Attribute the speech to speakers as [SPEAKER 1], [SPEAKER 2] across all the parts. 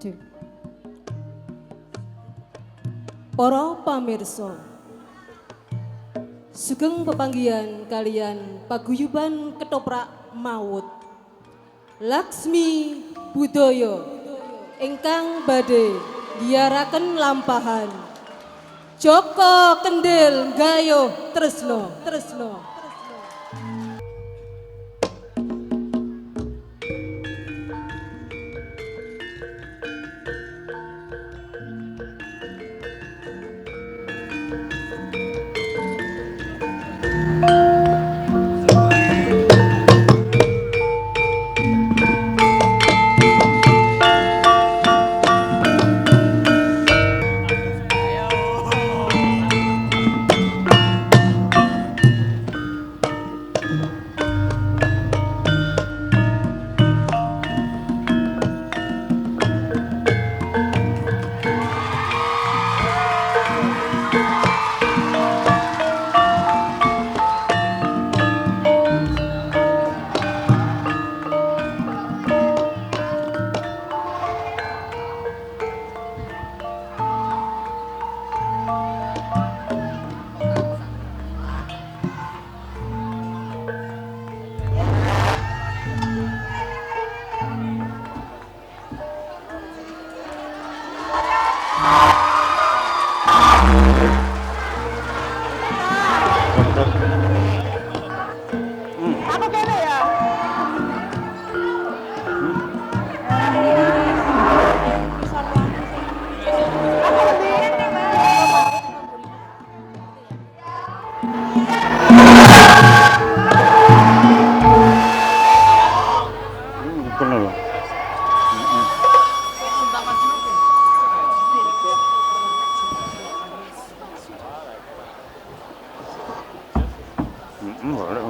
[SPEAKER 1] Aduh. Para pamirsa, sugeng pepanggihan kalian paguyuban ketoprak maut Laksmi Budaya ingkang badhe giyaraken lampahan Joko Kendil Gayuh Tresno.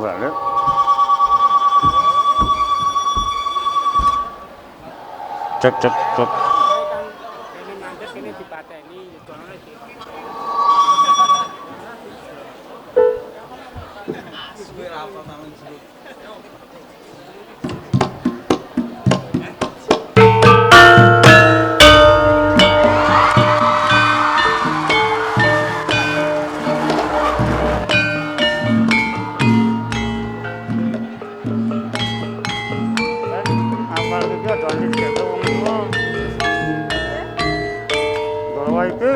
[SPEAKER 2] Balik. Cek. Awal iki ada nek wong tuwa. Bawa iki.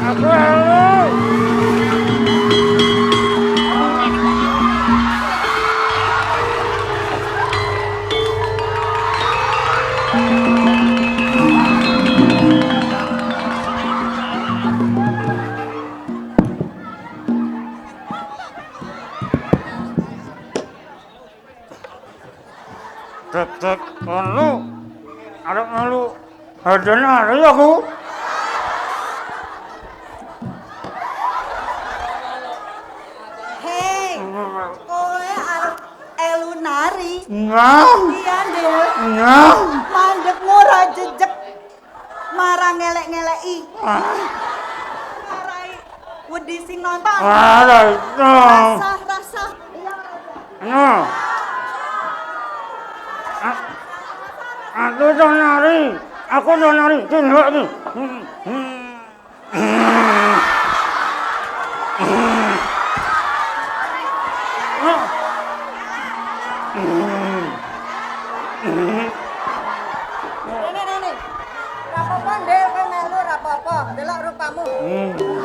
[SPEAKER 2] Aku elu. Cek elu. Arep melu. Hadene arep aku.
[SPEAKER 3] Hei, kowe arep elu nari.
[SPEAKER 2] Nah,
[SPEAKER 3] Iya, Del.
[SPEAKER 2] nah.
[SPEAKER 3] Mandekmu ora jejeg. Marang ngelek-ngeleki. Marai wedi sing nonton.
[SPEAKER 2] Ada itu.
[SPEAKER 3] Rasa. Iya.
[SPEAKER 2] Nah. Aku udah nari. Aku udah nari. Tunggu lagi.
[SPEAKER 3] Nene. Rapopo, Del, kowe melu rapopo. Delok rupamu.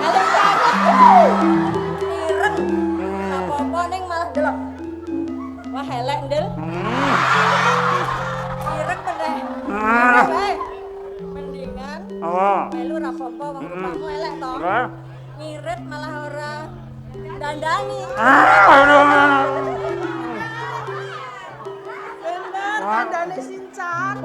[SPEAKER 3] Eleng banget. Ireng. Rapopo ning malah delok. Wah, elek, Del. Ireng meneh. Wae. Mendingan
[SPEAKER 2] Apa?
[SPEAKER 3] melu rapopo wong rupamu elek to.
[SPEAKER 2] Apa?
[SPEAKER 3] Ngirit malah ora dandani. Bener, dandani sincan.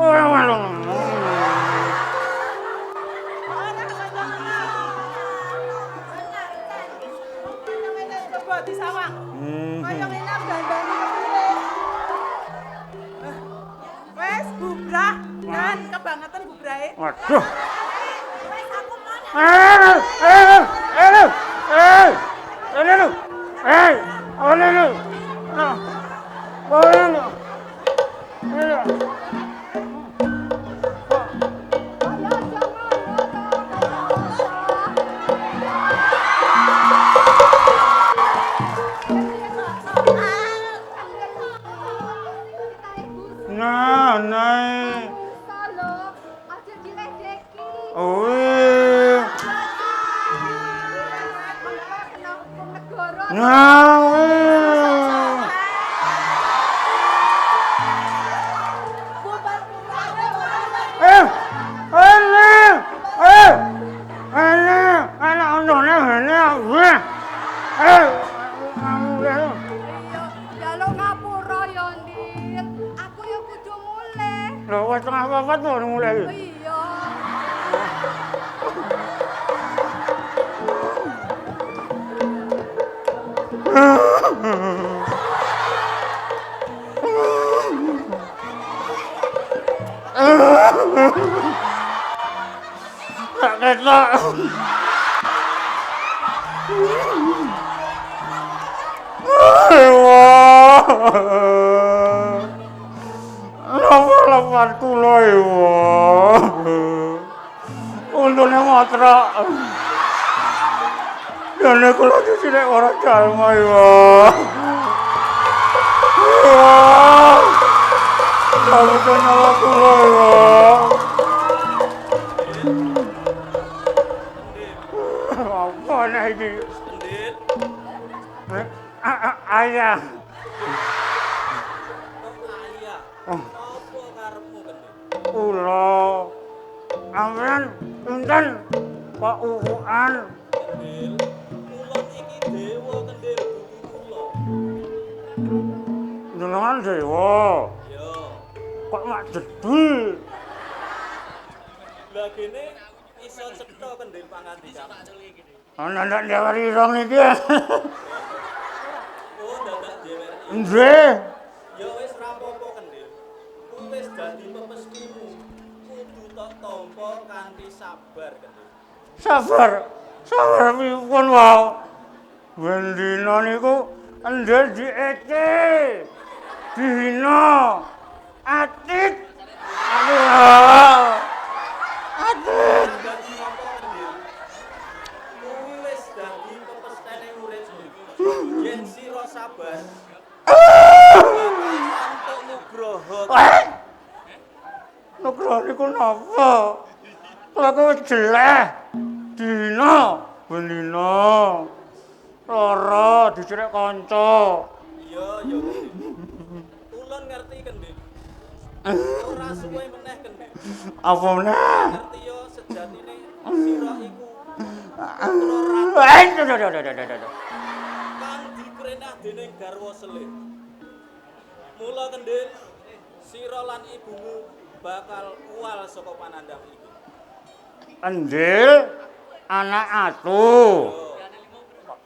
[SPEAKER 3] Coba disawang. Kaya ngene dandani piye? Wes bubrah kan kebangetan bubrahe.
[SPEAKER 2] Waduh. Nah, naik.
[SPEAKER 4] Aja diledeki.
[SPEAKER 2] Oh,
[SPEAKER 4] Kena hukum negara.
[SPEAKER 2] nah, anak ondone ngene gue.
[SPEAKER 4] Ya lo ngapura ya, Ndil. Aku ya kudu mulih.
[SPEAKER 2] Lho, wis tengah papat baru mulai.
[SPEAKER 4] Iya.
[SPEAKER 2] Tak ketok. Lepas kula iwa. Untune matra. Dene kula disini ora jalma iwa. Kamu kenal kula iwa. Apa nek iki? Ayah. Kula amran pinten Pak Uuan.
[SPEAKER 5] Kulon iki dewa kendel bumi kula.
[SPEAKER 2] Jenengan dewa.
[SPEAKER 5] Ya.
[SPEAKER 2] Kok mak jedhi?
[SPEAKER 5] Lah kene iso cetha kendel pangandikan.
[SPEAKER 2] Ana ndak ndawari rong iki.
[SPEAKER 5] Oh, dadak dhewe.
[SPEAKER 2] Nggih.
[SPEAKER 5] Ya wis rapopo kendel. Kuwi wis dadi pepeskimu. Kudu tok tampa kanthi sabar kendel.
[SPEAKER 2] Sabar. Sabar pripun wae. Ben dina niku endel diece. Dina. Atit. Aduh. Atit.
[SPEAKER 5] Dadi apa kendel? Kuwi wis dadi pepestene uripmu. Yen sira sabar. Untuk nugroho.
[SPEAKER 2] Nugroho niku napa? Kula kuwi jeleh. Dina Bendina. Lara dicrek kanca.
[SPEAKER 5] Iya, ya Kendil. Ulun ngerti Kendil. Ora suwe meneh Kendil.
[SPEAKER 2] Apa meneh?
[SPEAKER 5] Ngerti yo sejatine sira iku putra ratu kang dikrenah dening garwa selih. Mula Kendil, sira lan ibumu bakal uwal saka panandang iki.
[SPEAKER 2] Kendil anak atu.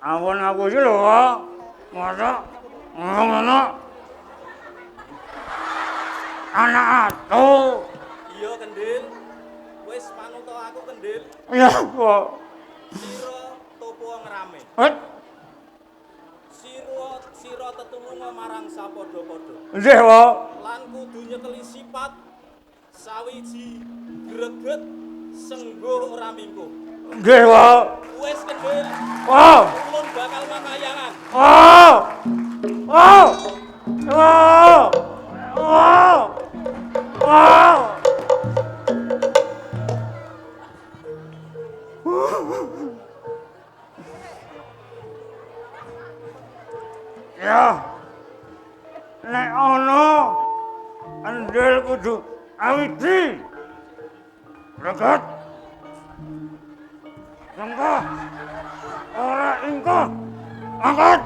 [SPEAKER 2] Ampun aku iki lho, masa ngono. Anak atu.
[SPEAKER 5] Iya Kendil, wis panuta aku Kendil.
[SPEAKER 2] Ya kok.
[SPEAKER 5] Sira topo ngrame. Sira tetulunga marang sapadha-padha.
[SPEAKER 2] Nggih, Pak.
[SPEAKER 5] Lan kudu nyekeli sifat sawiji greget sengguh ora mingkuh.
[SPEAKER 2] Nggih, Pak.
[SPEAKER 5] Wis Kendil.
[SPEAKER 2] Wow.
[SPEAKER 5] Ulun bakal makayangan.
[SPEAKER 2] Oh. Oh. Oh. Oh. Oh. Ya. Nek ono andel kudu awiji. Regat. Sangka. Ora ingko. Angkat.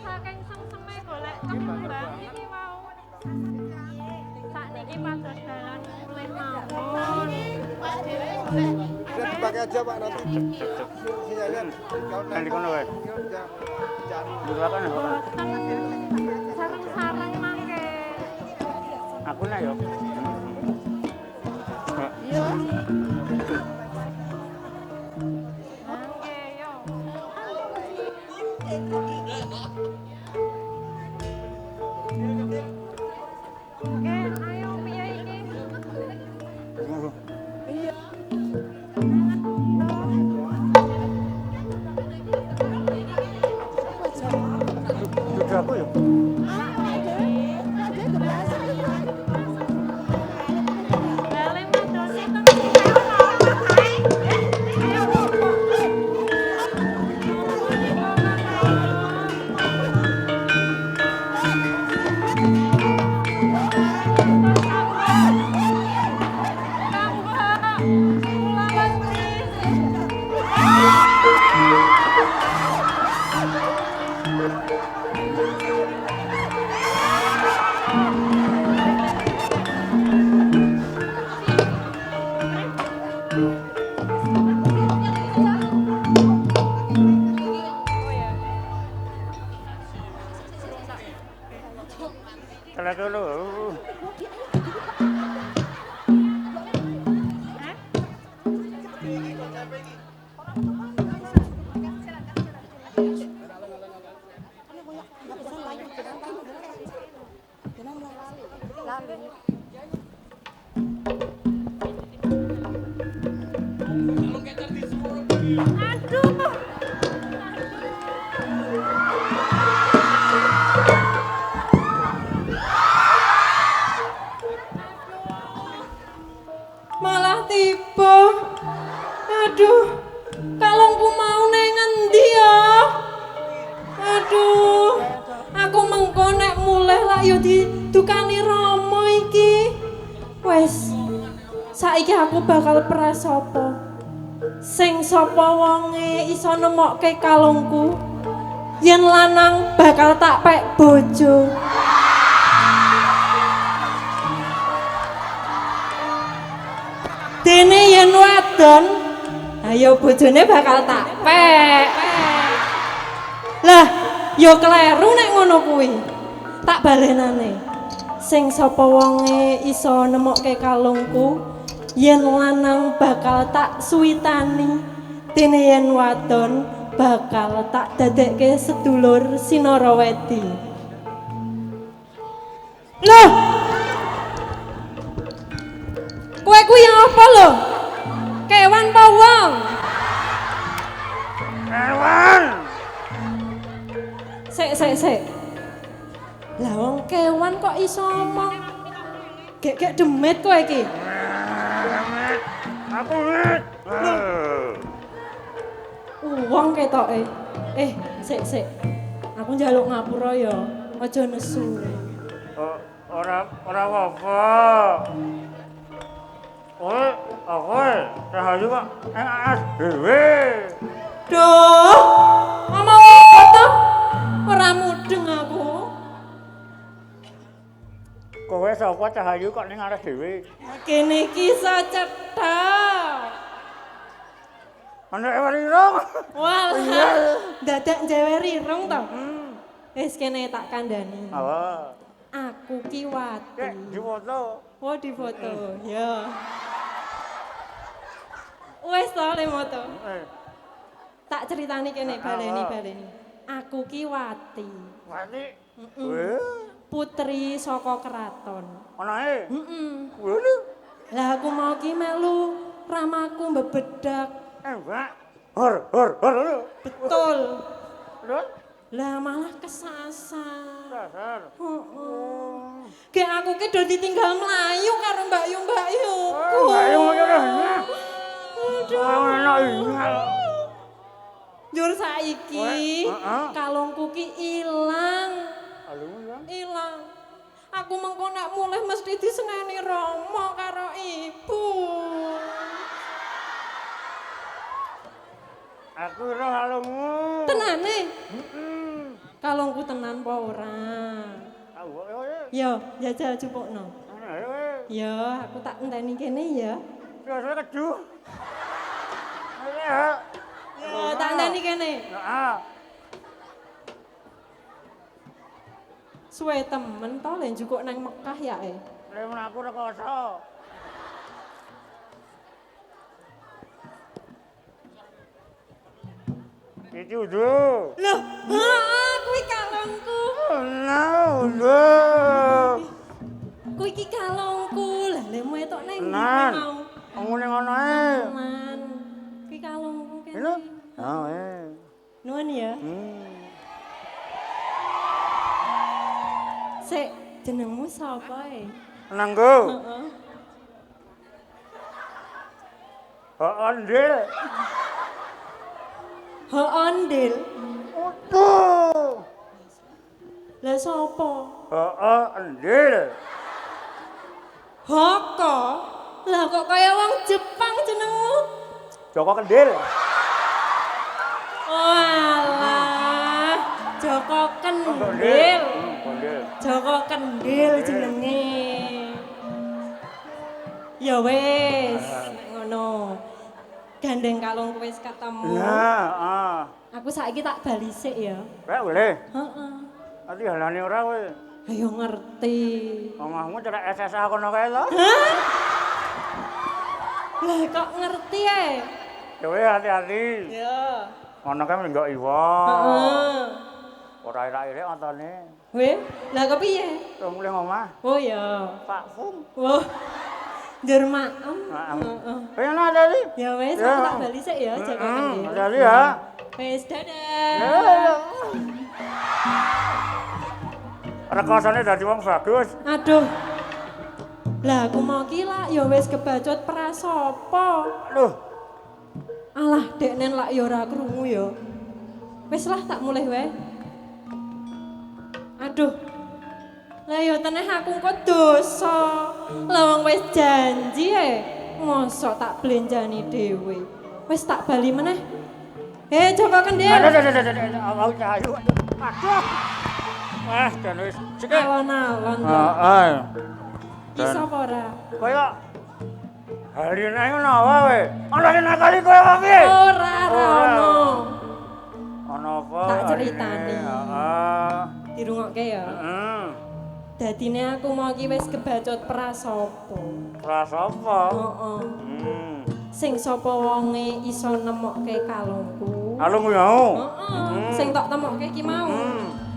[SPEAKER 3] Saking sengseme golek kembang iki mau. Sakniki pados dalan mulih mawon.
[SPEAKER 6] Udah dipakai aja Pak nanti sinyalnya
[SPEAKER 2] Nanti kono wae.
[SPEAKER 6] cari.
[SPEAKER 2] Di belakang ya, Pak.
[SPEAKER 3] Sareng-sareng mangke.
[SPEAKER 2] Aku nak yo.
[SPEAKER 3] Mangke yo. Oke, ayo piye iki?
[SPEAKER 2] Sudah aku yo.
[SPEAKER 3] Bale madosi teng sini.
[SPEAKER 2] Telah dulu.
[SPEAKER 1] Malah tiba. Aduh, kalungku mau nang ngendi ya? Aduh, aku mengko nek mulih lak yo didukani Rama iki. Wes, saiki aku bakal peras sapa? Sing sapa wonge iso nemokke kalungku? Yen lanang bakal tak pek bojo. Dene yen wadon, ayo bojone bakal tak pek. Lah, yo kleru nek ngono kuwi. Tak balenane. Sing sapa wonge iso nemokke kalungku, yen lanang bakal tak suwitani. Dene yen wadon bakal tak dadekke sedulur Sinaraweti. Loh. Kowe kuwi apa lho? Kewan apa wong?
[SPEAKER 2] Kewan.
[SPEAKER 1] Sik. Lah wong kewan kok iso omong? Gek demit kowe iki.
[SPEAKER 2] Aku wit.
[SPEAKER 1] Wong ketoke. Sik. Aku njaluk ngapura ya. Aja nesu.
[SPEAKER 2] Ora apa-apa. Oke, rahayu kok enak dhewe.
[SPEAKER 1] Duh, ngomong apa to? Ora mudeng aku.
[SPEAKER 2] Kowe sapa Cahayu kok ning ares dhewe?
[SPEAKER 1] Kene iki iso cethak.
[SPEAKER 2] Ana ewariro.
[SPEAKER 1] Walah, dadak njewer irung to. Wis kene tak kandhani.
[SPEAKER 2] Apa?
[SPEAKER 1] Aku ki Wati.
[SPEAKER 2] Difoto.
[SPEAKER 1] Oh, di foto. Ya. Wes to le moto. Tak ceritani kene baleni. Aku ki Wati.
[SPEAKER 2] Wati.
[SPEAKER 1] Putri saka keraton.
[SPEAKER 2] Anake?
[SPEAKER 1] Heeh. Lah aku mau ki melu ramaku mbebedak.
[SPEAKER 2] Mbak. Hor.
[SPEAKER 1] Betul.
[SPEAKER 2] Terus?
[SPEAKER 1] Lah malah kesasar.
[SPEAKER 2] Dasar.
[SPEAKER 1] Gek aku ki do ditinggal mlayu karo Mbak Yu.
[SPEAKER 2] Mbak Yu ora. Aduh, enak ingal.
[SPEAKER 1] Njur saiki kalungku ki ilang. Ilang. Aku mengko nek mulih mesti diseneni Rama karo ibu.
[SPEAKER 2] Aku ora kalungmu.
[SPEAKER 1] Tenane? Kalungku tenan apa ora? Yo, jajal cupukno. Yo, aku tak enteni kene ya.
[SPEAKER 2] Biasa keju.
[SPEAKER 1] Yo, tak enteni kene.
[SPEAKER 2] Heeh.
[SPEAKER 1] Suwe temen to le njukuk nang Mekah ya e.
[SPEAKER 2] Lemun aku rekoso. Iki udah.
[SPEAKER 1] Loh, heeh kuwi kalungku.
[SPEAKER 2] Lho.
[SPEAKER 1] Kuwi iki kalungku. Lah lemu etok nang ndi
[SPEAKER 2] Nan.
[SPEAKER 1] mau?
[SPEAKER 2] Ngene ngono ae.
[SPEAKER 1] Aman. Kuwi kalungku kene.
[SPEAKER 2] Lho.
[SPEAKER 1] Nuwun ya. Sik, jenengmu sapa e?
[SPEAKER 2] Nanggo.
[SPEAKER 1] Heeh.
[SPEAKER 2] Ondel.
[SPEAKER 1] Ondel.
[SPEAKER 2] Utuh.
[SPEAKER 1] Lah sapa?
[SPEAKER 2] Ondel.
[SPEAKER 1] Hoko. Lah kok kaya wong Jepang jenengmu?
[SPEAKER 2] Joko Kendil.
[SPEAKER 1] Walah, Joko Kendil.
[SPEAKER 2] Kendil.
[SPEAKER 1] Joko Kendil jenenge. Ya wis, nek ngono. Gandeng kalungku wis ketemu.
[SPEAKER 2] Nah,
[SPEAKER 1] Aku saiki tak bali sik ya.
[SPEAKER 2] Rek boleh.
[SPEAKER 1] Heeh.
[SPEAKER 2] Ati halane ora kowe.
[SPEAKER 1] Ayo ngerti.
[SPEAKER 2] Omahmu cerak SSA kono kae lho.
[SPEAKER 1] Lah kok ngerti ae?
[SPEAKER 2] Kowe hati-hati.
[SPEAKER 1] Ya.
[SPEAKER 2] Ngono kae menggok iwa.
[SPEAKER 1] Heeh.
[SPEAKER 2] Ora ira-ira ontone.
[SPEAKER 1] Weh, lah kepiye?
[SPEAKER 2] Wong mulih omah.
[SPEAKER 1] Oh ya.
[SPEAKER 2] Pak Fung.
[SPEAKER 1] Wah. Njur maem.
[SPEAKER 2] Maem.
[SPEAKER 1] Heeh.
[SPEAKER 2] Pengen ada di.
[SPEAKER 1] Ya wis, aku tak bali sik ya, Joko Kendil.
[SPEAKER 2] Hati-hati ya.
[SPEAKER 1] Wis, dadah.
[SPEAKER 2] Rekosane dadi wong bagus.
[SPEAKER 1] Aduh. Lah aku mau ki lak ya wis kebacut prasapa.
[SPEAKER 2] Aduh.
[SPEAKER 1] Alah, deknen lak ya ora krungu ya. Wis lah tak mulih wae. Aduh. Lah ya teneh aku kok dosa. Lah wong wis janji mosok tak blenjani dhewe. Wis tak bali meneh. Joko Kendil.
[SPEAKER 2] Aduh, Cahayu. Aduh. Wah, dan wis sikil.
[SPEAKER 1] Alon-alon to.
[SPEAKER 2] Heeh.
[SPEAKER 1] Iso apa ora?
[SPEAKER 2] Kaya Halina ngono wae. Ana sing nakali kowe apa piye?
[SPEAKER 1] Ora ono.
[SPEAKER 2] Ana apa?
[SPEAKER 1] Tak ceritani.
[SPEAKER 2] Heeh.
[SPEAKER 1] Dirungokke ya.
[SPEAKER 2] Heeh.
[SPEAKER 1] Dadine aku mau iki wis kebacut prasapa.
[SPEAKER 2] Prasapa?
[SPEAKER 1] Heeh. Sing sapa wonge iso nemokke kalungku.
[SPEAKER 2] Kalung mau.
[SPEAKER 1] Heeh. Sing tak temokke iki mau.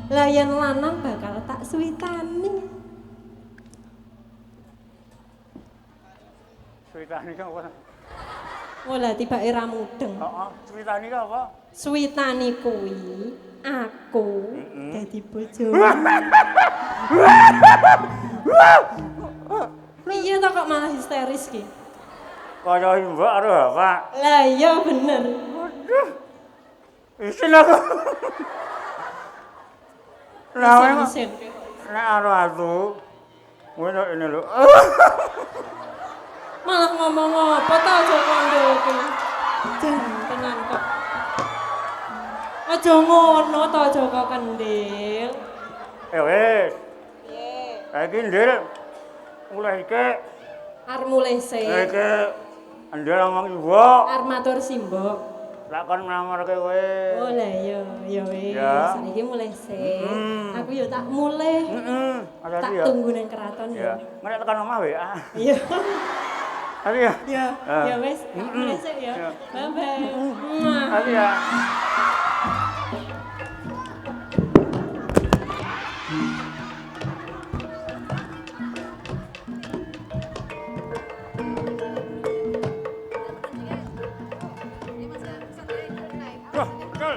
[SPEAKER 1] Lah yen lanang bakal tak suwitani.
[SPEAKER 2] Suwitani ki apa?
[SPEAKER 1] Oh lah tibake ra mudeng.
[SPEAKER 2] Heeh, suwitani ki apa?
[SPEAKER 1] Suwitani kuwi aku dadi bojomu. Piye to kok malah histeris ki?
[SPEAKER 2] Kaya mbak karo bapak.
[SPEAKER 1] Lah iya bener.
[SPEAKER 2] Isin aku. Lah
[SPEAKER 1] Isin.
[SPEAKER 2] nek karo aku ngono ini lho.
[SPEAKER 1] Malah ngomong apa to aja kondo ki. Jan tenan kok. Aja ngono to aja kok kendil.
[SPEAKER 2] Wis. Piye? Saiki ndil. Mulai iki
[SPEAKER 1] Arep mulih sik.
[SPEAKER 2] iki ndil ngomong ibu.
[SPEAKER 1] Arep matur simbok.
[SPEAKER 2] Lak kon nglamarke kowe.
[SPEAKER 1] Oh lah iya, ya wis.
[SPEAKER 2] Ya.
[SPEAKER 1] Saiki mulih sik. Aku ya tak mulih.
[SPEAKER 2] Ada
[SPEAKER 1] Tak
[SPEAKER 2] ya.
[SPEAKER 1] tunggu nang keraton
[SPEAKER 2] Ya.
[SPEAKER 1] ya.
[SPEAKER 2] Nek tekan omah WA.
[SPEAKER 1] Iya.
[SPEAKER 2] Tadi ya.
[SPEAKER 1] Ya,
[SPEAKER 2] Ah.
[SPEAKER 1] ya wis. Tak mulih sik ya.
[SPEAKER 2] Ya.
[SPEAKER 1] Bye bye.
[SPEAKER 2] Tadi ya. Wah, betul.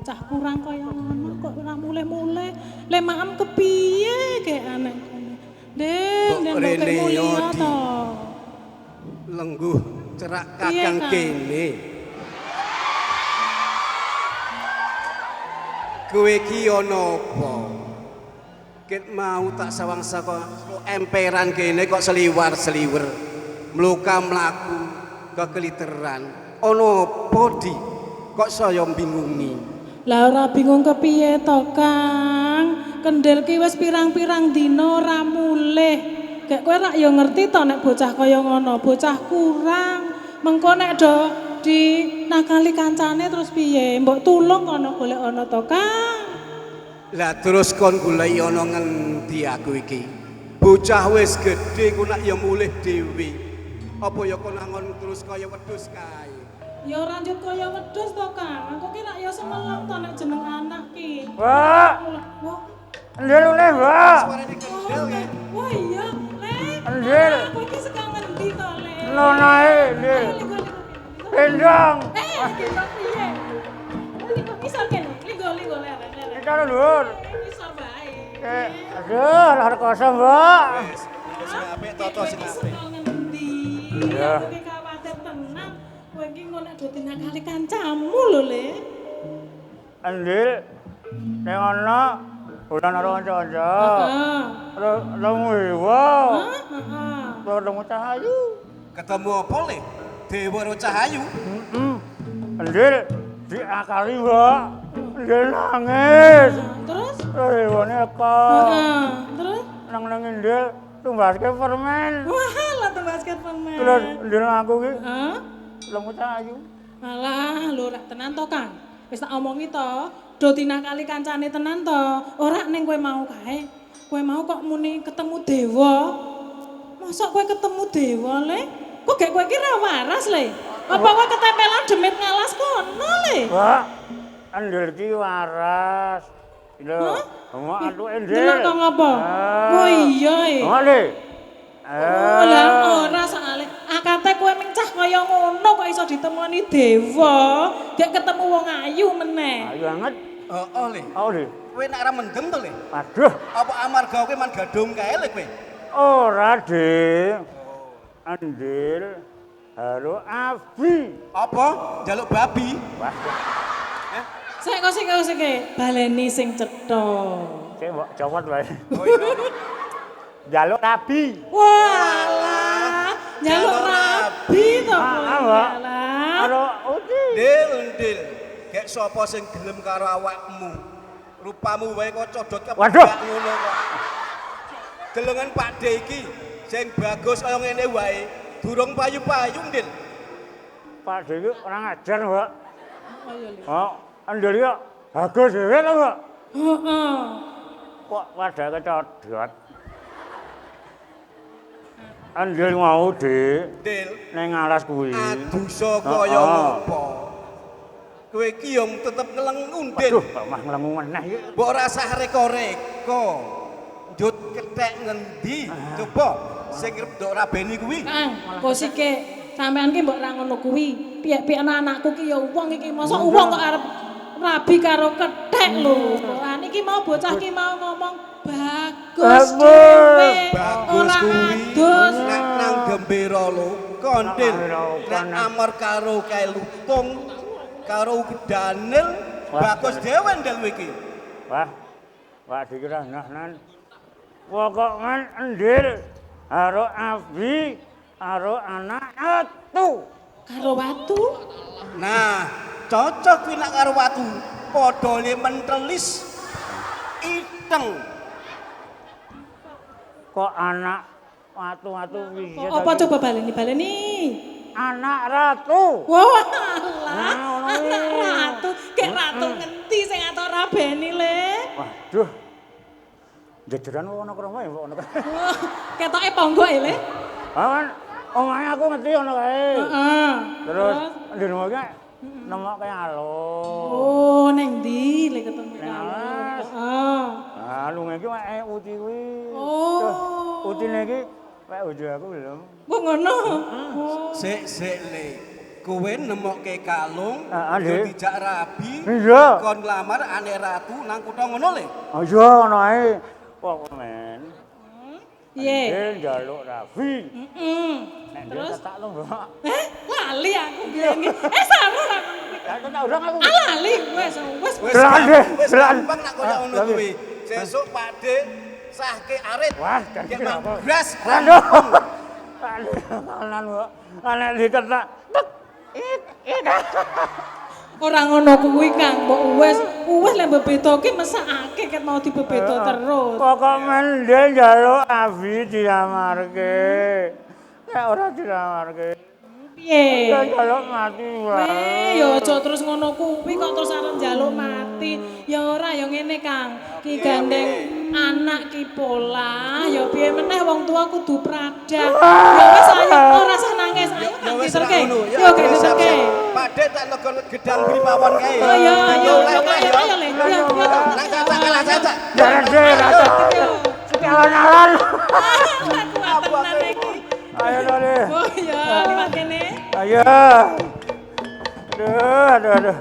[SPEAKER 7] Cah kurang kaya ngono kok ora mulih-mulih. Le maem kepiye gek aneh kono. Den
[SPEAKER 8] Rene
[SPEAKER 7] mulia
[SPEAKER 8] yo
[SPEAKER 7] to.
[SPEAKER 8] Lengguh cerak
[SPEAKER 7] Iya,
[SPEAKER 8] kakang
[SPEAKER 7] Kang.
[SPEAKER 8] kene. Kowe iki ana apa? Ket mau tak sawang saka emperan kene kok seliwar-seliwer. Mluka mlaku kekeliteran. Ana apa di? Kok saya bingungi?
[SPEAKER 7] Lah ora bingung kepiye to, Kang? Kendel ki wis pirang-pirang dina ora mulih. Gek kowe rak ya ngerti to nek bocah kaya ngono, bocah kurang. Mengko nek do dinakali kancane terus piye? Mbok tulung kono golek ana to, Kang?
[SPEAKER 8] Lah terus kon goleki ana ngendi aku iki? Bocah wis gedhe ku nak ya mulih dhewe. Apa ya kon angon terus kaya wedhus kae?
[SPEAKER 7] Ya ora njut kaya wedhus to, Kang. Aku ki rak ya semelem to nek jeneng anak ki.
[SPEAKER 2] Mbak,
[SPEAKER 7] Wah,
[SPEAKER 2] ndil oleh, Mbak.
[SPEAKER 8] Suarane kendel
[SPEAKER 7] oh,
[SPEAKER 8] ki.
[SPEAKER 7] wah iya, Le.
[SPEAKER 2] Ndil.
[SPEAKER 7] Aku iki sekang ngendi to, Le?
[SPEAKER 2] Nonae, ndil.
[SPEAKER 7] Ligo.
[SPEAKER 2] Endang.
[SPEAKER 7] Gendong piye? Ligo isor kene. Ligo lereng.
[SPEAKER 2] Kita lur.
[SPEAKER 7] Isor bae.
[SPEAKER 2] Aduh, lahar kosong, Mbak.
[SPEAKER 8] Sing apik toto sing apik.
[SPEAKER 7] Ngendi?
[SPEAKER 2] Iya.
[SPEAKER 7] Aku ki kuwatir tenan. Kowe iki ngono nek do dinakali kancamu lho, Le.
[SPEAKER 2] Ndil. Ning ana udan karo kanca-kanca.
[SPEAKER 7] Heeh.
[SPEAKER 2] Lemu iwa.
[SPEAKER 7] Heeh.
[SPEAKER 2] Lemu cahayu.
[SPEAKER 8] Ketemu apa le? Dewa ro Cahayu.
[SPEAKER 2] Ndil diakali, Mbak. Ndil nangis.
[SPEAKER 7] Terus?
[SPEAKER 2] Rewane apa?
[SPEAKER 7] Heeh. Terus?
[SPEAKER 2] Nang ndil tumbaske permen.
[SPEAKER 7] Wah, lah tuh basket permen.
[SPEAKER 2] Terus ndil aku ki
[SPEAKER 7] Hah?
[SPEAKER 2] lemu cahayu.
[SPEAKER 7] Alah, lho rak tenan to, Kang. Wis tak omongi to, do tinakali kancane tenan to. Ora ning kowe mau kae. Kowe mau kok muni ketemu dewa. Mosok kowe ketemu dewa, Le? Kok gek kowe iki ra waras, Le? Apa kowe ketempelan demit ngalas kono, Le?
[SPEAKER 2] Mbak, Endil ki waras. Lho, ngomong atuh Endil.
[SPEAKER 7] Delok kok ngopo? Oh iya e.
[SPEAKER 2] Ngale.
[SPEAKER 7] Oh, lah ora soalé akate kowe mencah kaya ngono kok iso ditemoni dewa. Gek ketemu wong ayu meneh.
[SPEAKER 2] Ayo banget.
[SPEAKER 8] Oh, Le.
[SPEAKER 2] Oh, Le.
[SPEAKER 8] Kowe nek ora mendem to, Le?
[SPEAKER 2] Aduh,
[SPEAKER 8] Apa amarga kowe man gadung kae, Le, kowe?
[SPEAKER 2] ora, Dik. Endil. Halo, Abi.
[SPEAKER 8] Apa? Jaluk babi?
[SPEAKER 2] Wah,
[SPEAKER 7] Sik kok sik baleni sing cetha.
[SPEAKER 2] sik mbok copot wae.
[SPEAKER 8] Oh iya.
[SPEAKER 2] Jaluk Abi.
[SPEAKER 7] Walah, njaluk rabi to kowe.
[SPEAKER 2] Mbak.
[SPEAKER 7] Walah.
[SPEAKER 2] Karo Uti.
[SPEAKER 8] Dil. Gek sapa sing gelem karo awakmu? Rupamu wae kok codot
[SPEAKER 2] Waduh.
[SPEAKER 8] ngono kok. Delengen Pak De iki sing bagus kaya ngene wae. Durung payu-payu, Dil.
[SPEAKER 2] Pak Dewi orang ngajar, Mbak. Oh, Endil kok bagus dhewe to, Mbak.
[SPEAKER 7] Heeh.
[SPEAKER 2] Kok wadake codot. Endil mau, Dik.
[SPEAKER 8] Dil,
[SPEAKER 2] Ning alas kuwi.
[SPEAKER 8] adusa kaya ngopo? Kowe iki yo tetep ngelengun, Dil.
[SPEAKER 2] Aduh, kok mah ngelengu meneh iki.
[SPEAKER 8] Mbok rasah reko-reko. Njut kethek ngendi? Coba sing ndok rabeni kuwi.
[SPEAKER 7] Kang, kosike sampean ki mbok ra ngono kuwi. Piye-piye anakku ki ya wong iki, mosok wong kok arep rabi karo kethek lho. Lah niki mau bocah ki mau ngomong bagus dhewe.
[SPEAKER 8] Bagus
[SPEAKER 7] Ora
[SPEAKER 8] kuwi.
[SPEAKER 7] adus.
[SPEAKER 8] Nek nang gembira lho, kondil. Nek amar karo kae lutung karo Daniel bagus dhewe ndel iki.
[SPEAKER 2] Wah, Pak dikira nah-nan. Pokoke Endil karo Abi karo anak atu.
[SPEAKER 7] Karo watu.
[SPEAKER 8] Nah, cocok kuwi nek karo watu. Padha le mentelis iteng.
[SPEAKER 2] Kok anak watu-watu piye?
[SPEAKER 7] Apa coba baleni?
[SPEAKER 2] Anak ratu.
[SPEAKER 7] Wah,
[SPEAKER 2] Nah, ngono
[SPEAKER 7] anak
[SPEAKER 2] iki.
[SPEAKER 7] ratu. Kek ratu ngendi sing atok rabeni, Le?
[SPEAKER 2] Waduh. Jejeran ono kromo ya, ono.
[SPEAKER 7] Wah, ketoke ponggo e, Le.
[SPEAKER 2] Kan omahe aku ngerti ono kae.
[SPEAKER 7] Heeh.
[SPEAKER 2] Terus Endil mau ki nemokke alun.
[SPEAKER 7] Oh, neng ndi le ketemu
[SPEAKER 2] Neng
[SPEAKER 7] kamu?
[SPEAKER 2] alas.
[SPEAKER 7] Heeh.
[SPEAKER 2] Ah, lunge ki wae Uti kuwi.
[SPEAKER 7] Oh.
[SPEAKER 2] Tuh, Utine iki wae ujo aku belum.
[SPEAKER 7] Kok ngono?
[SPEAKER 8] Sik le. Kowe nemokke kalung,
[SPEAKER 2] Ah,
[SPEAKER 8] yo
[SPEAKER 2] Dik.
[SPEAKER 8] dijak rabi.
[SPEAKER 2] Iya.
[SPEAKER 8] Kon lamar ane ratu nang kutha ngono le.
[SPEAKER 2] Oh iya ono ae. Kok men.
[SPEAKER 7] Piye?
[SPEAKER 2] Endil njaluk Rabi.
[SPEAKER 7] Heeh.
[SPEAKER 2] Nek dia
[SPEAKER 7] Terus?
[SPEAKER 2] tak lo, Mbak.
[SPEAKER 7] Lali aku biyen iki. Saru ra.
[SPEAKER 2] Ya tak urang aku.
[SPEAKER 7] Lali wis
[SPEAKER 8] Wis
[SPEAKER 2] Gelan, Dik,
[SPEAKER 8] wis
[SPEAKER 2] gelan.
[SPEAKER 8] gampang nak koyo ngono
[SPEAKER 2] Tapi-
[SPEAKER 8] kuwi. Sesuk Pak De sahke arit.
[SPEAKER 2] Wah, janji
[SPEAKER 8] Yen
[SPEAKER 2] apa?
[SPEAKER 8] gras.
[SPEAKER 2] Aduh. Aduh, kanan, Mbak. Anek diketak. Tek.
[SPEAKER 7] Ora ngono kuwi Kang, mbok wis lek mbebetoke mesakake ket mau dibebeto terus.
[SPEAKER 2] Pokok men dia njaluk Abi dilamarke. Nek ora dilamarke,
[SPEAKER 7] Piye?
[SPEAKER 2] dia njaluk mati wae.
[SPEAKER 7] Ya aja terus ngono kuwi kok terus arep njaluk mati. Ya ora ya ngene Kang. Ki gandeng anak ki pola, ya piye meneh wong tua kudu pradat. Ya wis ayo ora usah nangis. Ayo Kang diterke. Yo gek diterke.
[SPEAKER 8] Pak De tak legon gedang beri mawon kae.
[SPEAKER 7] Oh ya ayo
[SPEAKER 8] Oleh, oleh,
[SPEAKER 7] ayo
[SPEAKER 8] ya.
[SPEAKER 7] ayo Le. Yo yo.
[SPEAKER 8] Nang cacak kalah cacak.
[SPEAKER 2] Jangan deh, rata. Jalan-jalan.
[SPEAKER 7] Aku tenan iki.
[SPEAKER 2] Ayo dole.
[SPEAKER 7] Oh ya liwat kene.
[SPEAKER 2] Ayo. Aduh. Aduh.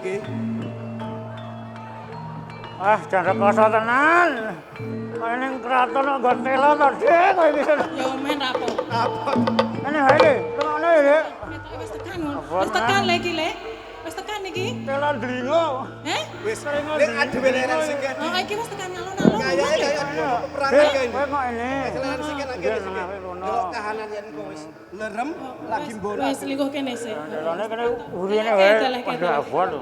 [SPEAKER 8] iki.
[SPEAKER 2] Ah, jan rekoso tenan. Kaya ning kraton kok nggon telo to, Dik, kowe iki.
[SPEAKER 7] Ya men rapo.
[SPEAKER 2] Ini wae iki, tengokne iki.
[SPEAKER 7] Ketoke wis tekan. Wis tekan lek iki, Lek. Wis tekan iki.
[SPEAKER 2] Telo ndringo.
[SPEAKER 7] Heh?
[SPEAKER 8] Wis nek adewe leren sing
[SPEAKER 7] Oh, iki wis tekan alun-alun.
[SPEAKER 8] kaya peperangan
[SPEAKER 2] Dik,
[SPEAKER 8] kae.
[SPEAKER 2] kowe kok ini.
[SPEAKER 8] Leren sing kene
[SPEAKER 2] Iya, nang kowe kono.
[SPEAKER 8] Delok kahanan yen kok wis lerem lagi mbora.
[SPEAKER 7] Wis lingkuh kene sik.
[SPEAKER 2] Telone kene urine wae. Padha abot lho.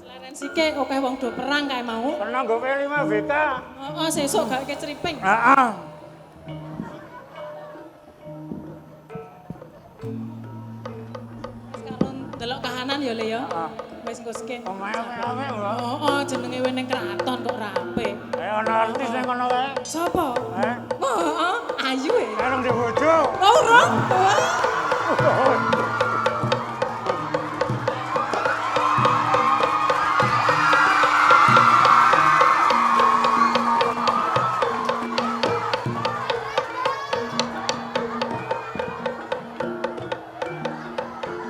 [SPEAKER 7] Leren sike oke wong do perang kae mau.
[SPEAKER 2] Kena nggo P5 BK.
[SPEAKER 7] Heeh, sesuk gak keceriping.
[SPEAKER 2] Heeh.
[SPEAKER 7] Sekarang delok kahanan ya Le ya. Wis engko sike.
[SPEAKER 2] Omae rame lho.
[SPEAKER 7] Oh, jenenge wene ning kraton kok rapi.
[SPEAKER 2] Ana artis ning kono kae.
[SPEAKER 7] Sopo?
[SPEAKER 2] Heh.
[SPEAKER 7] Oh, ayu e.
[SPEAKER 2] Kareng di bojo.
[SPEAKER 7] Oh, Ron. Wah.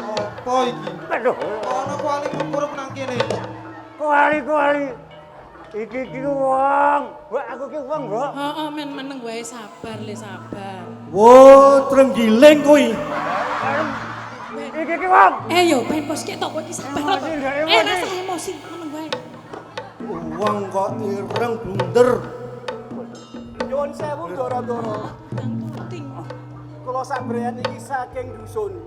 [SPEAKER 6] Apa iki?
[SPEAKER 2] Aduh.
[SPEAKER 6] Ana kuali ngukur nang kene.
[SPEAKER 2] Kuali. Iki wong. Mbak aku ki wong, Mbak.
[SPEAKER 7] Heeh, men meneng wae sabar Le, sabar.
[SPEAKER 9] Wo, trenggiling kuwi.
[SPEAKER 2] Iki wong.
[SPEAKER 7] Yo ben kok sik tok kowe iki sabar.
[SPEAKER 2] Emosi, ndak emosi.
[SPEAKER 7] Rasa emosi meneng wae.
[SPEAKER 9] Wong kok ireng blunder.
[SPEAKER 8] Nyuwun sewu Doro-doro.
[SPEAKER 7] Kang Tuting.
[SPEAKER 8] Kula sabreyan iki saking dusun.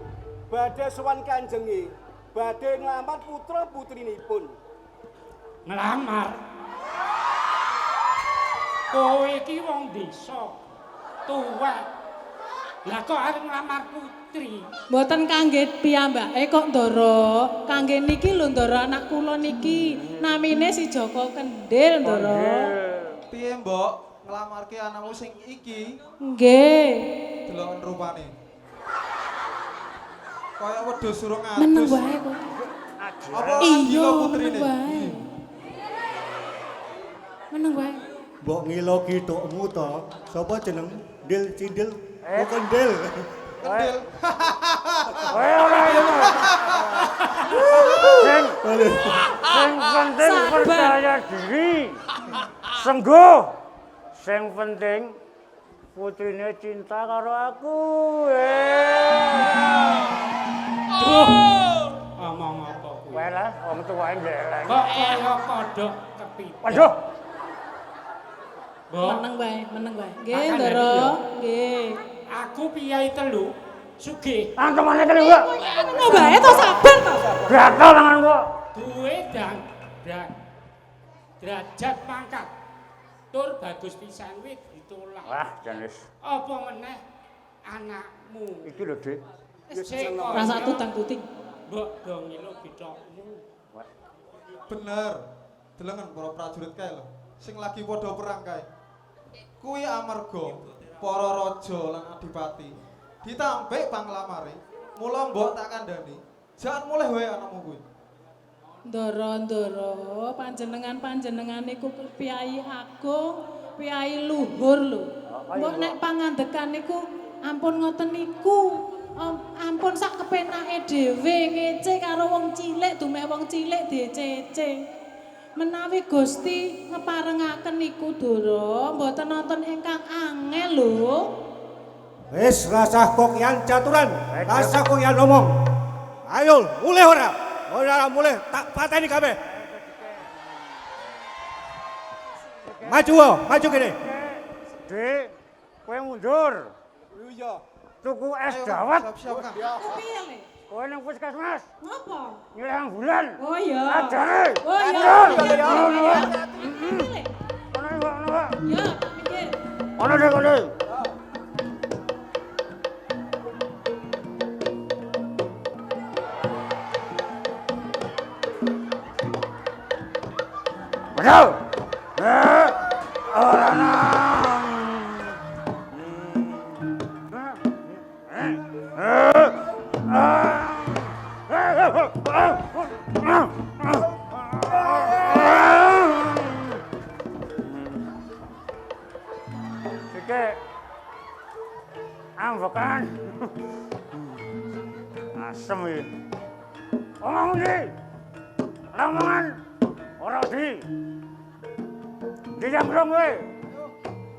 [SPEAKER 8] Badhe sowan kanjengi. Badhe nglamar putra putrinipun.
[SPEAKER 10] Ngelamar. Kowe iki wong desa. Tuwek. Lah kok arep nglamar putri?
[SPEAKER 7] Mboten kangge piyambake kok Ndara. Kangge niki lho Ndara anak kula niki. Namine si Joko Kendil Ndara.
[SPEAKER 6] Piye, Mbok? Nglamarke anakmu sing iki
[SPEAKER 7] Nggih.
[SPEAKER 6] deloken rupane. Kaya wedhus surung
[SPEAKER 7] Meneng
[SPEAKER 6] adus.
[SPEAKER 7] wae kok.
[SPEAKER 6] Apa
[SPEAKER 7] Iya,
[SPEAKER 6] gila
[SPEAKER 7] meneng
[SPEAKER 6] putrine?
[SPEAKER 7] wae. Meneng wae.
[SPEAKER 9] Mbok ngilo githukmu to. Sapa jeneng? Dil Cindil. Bukan Dil.
[SPEAKER 6] Kendil.
[SPEAKER 2] Kowe ora iso. Sing penting
[SPEAKER 7] Sabar.
[SPEAKER 2] percaya diri. Sengguh. Sing penting putrine cinta karo aku.
[SPEAKER 10] Omong apa kuwi?
[SPEAKER 2] Wae lah, wong tuwae geleng.
[SPEAKER 10] Kok kaya kodhok kepithik.
[SPEAKER 2] Waduh.
[SPEAKER 10] Mbok,
[SPEAKER 7] Meneng wae. Nggih,
[SPEAKER 10] Makan
[SPEAKER 7] Ndara.
[SPEAKER 10] dari ya.
[SPEAKER 7] Nggih.
[SPEAKER 10] aku piyai telu. Sugih.
[SPEAKER 2] Antemane kene kok.
[SPEAKER 7] Meneng wae to sabar to.
[SPEAKER 2] Gatel tangan kok.
[SPEAKER 10] Duwe dan derajat pangkat. Tur bagus pisan wit ditolak.
[SPEAKER 2] Wah, jenis.
[SPEAKER 10] Apa meneh anakmu?
[SPEAKER 2] Iki lho, Dik.
[SPEAKER 10] Sing
[SPEAKER 7] Rasa tutang tuting.
[SPEAKER 10] mbok do ngilo githokmu.
[SPEAKER 6] Bener. Delengen para prajurit kae lho. Sing lagi padha perang kae. Kuwi amarga para raja lan adipati ditampik panglamare. Mula mbok tak kandhani, jangan mulih wae anakmu kuwi.
[SPEAKER 7] Ndara, panjenengan niku piyai agung, piyai luhur lho. Mbok nek pangandekan niku ampun ngoten niku. Ampun sak kepenake dhewe ngece karo wong cilik, dumeh wong cilik dicece. Menawi Gusti ngeparengaken niku Dara, mboten nonton ingkang angel lho.
[SPEAKER 9] Wis rasah kok yang caturan. Rasah kok yang ngomong. Ayo, mulih ora? Ora mulih tak pateni kabeh. Maju kene.
[SPEAKER 2] Dik, kowe mundur.
[SPEAKER 8] Iya.
[SPEAKER 2] Tuku es dawet.
[SPEAKER 6] Siap-siap, Kang.
[SPEAKER 7] Piye le?
[SPEAKER 2] Kowe nang puskesmas.
[SPEAKER 7] Ngopo?
[SPEAKER 2] Nyilih bulan.
[SPEAKER 7] Oh iya.
[SPEAKER 2] Ajare.
[SPEAKER 7] Oh iya.
[SPEAKER 2] Ono Pak.
[SPEAKER 7] Ya, mikir.
[SPEAKER 2] Ono Dik, kono. Betul. Ora Sike ambekan. Asem iki. Omong ndi? lamongan ora di. Dia yang urung kowe.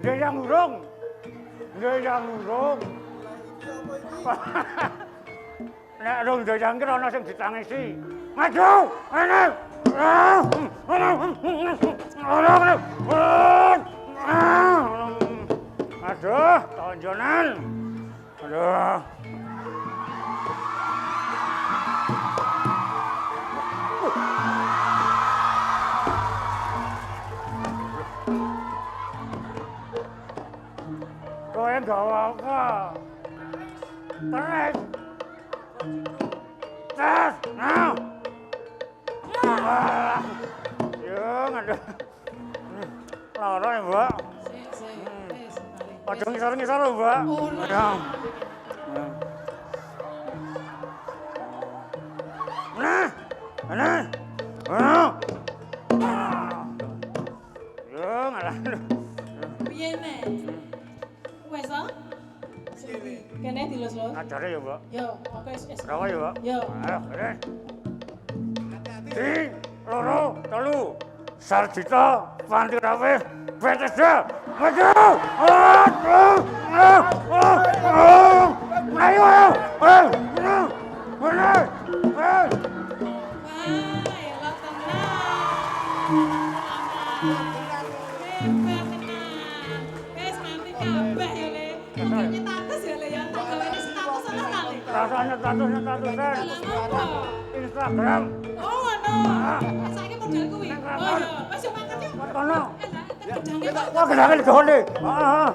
[SPEAKER 2] Dia yang urung. Dia yang urung. Nek urung dia yang kira ana sing ditangisi. Maju. Ana. Aduh, tonjonan. Aduh. Kowe gawa apa? Terus. Terus. Nah. Yo, aduh. Lara ya, Mbak. Aduh, ngisor-ngisor lho, Mbak. Ya. Nah. Nah. Nah. Yo, ngalah.
[SPEAKER 7] Piye nek? Wes to? Kene dilus-lus.
[SPEAKER 2] Ajare ya, Mbak.
[SPEAKER 7] Yo, oke wis.
[SPEAKER 2] Berapa ya, Mbak?
[SPEAKER 7] Yo.
[SPEAKER 2] Ayo, ini. Di, loro, telu. Sarjito, Panti Rapih, Bethesda, maju! Ayo, ayo! Bener!
[SPEAKER 7] Wah, elok tenan. Hebat tenan. Wis mati kabeh ya, Le. Iki status ya, Le, ya. Tak gaweni status ana, Le.
[SPEAKER 2] Rasanya statusnya statusan.
[SPEAKER 7] Apa?
[SPEAKER 2] Instagram.
[SPEAKER 7] Oh, ngono. Saiki model kuwi. Oh, iya. Wis yo mangkat yo.
[SPEAKER 2] Kono.
[SPEAKER 7] Gedange kok.
[SPEAKER 2] Wah, gedange digone. Heeh.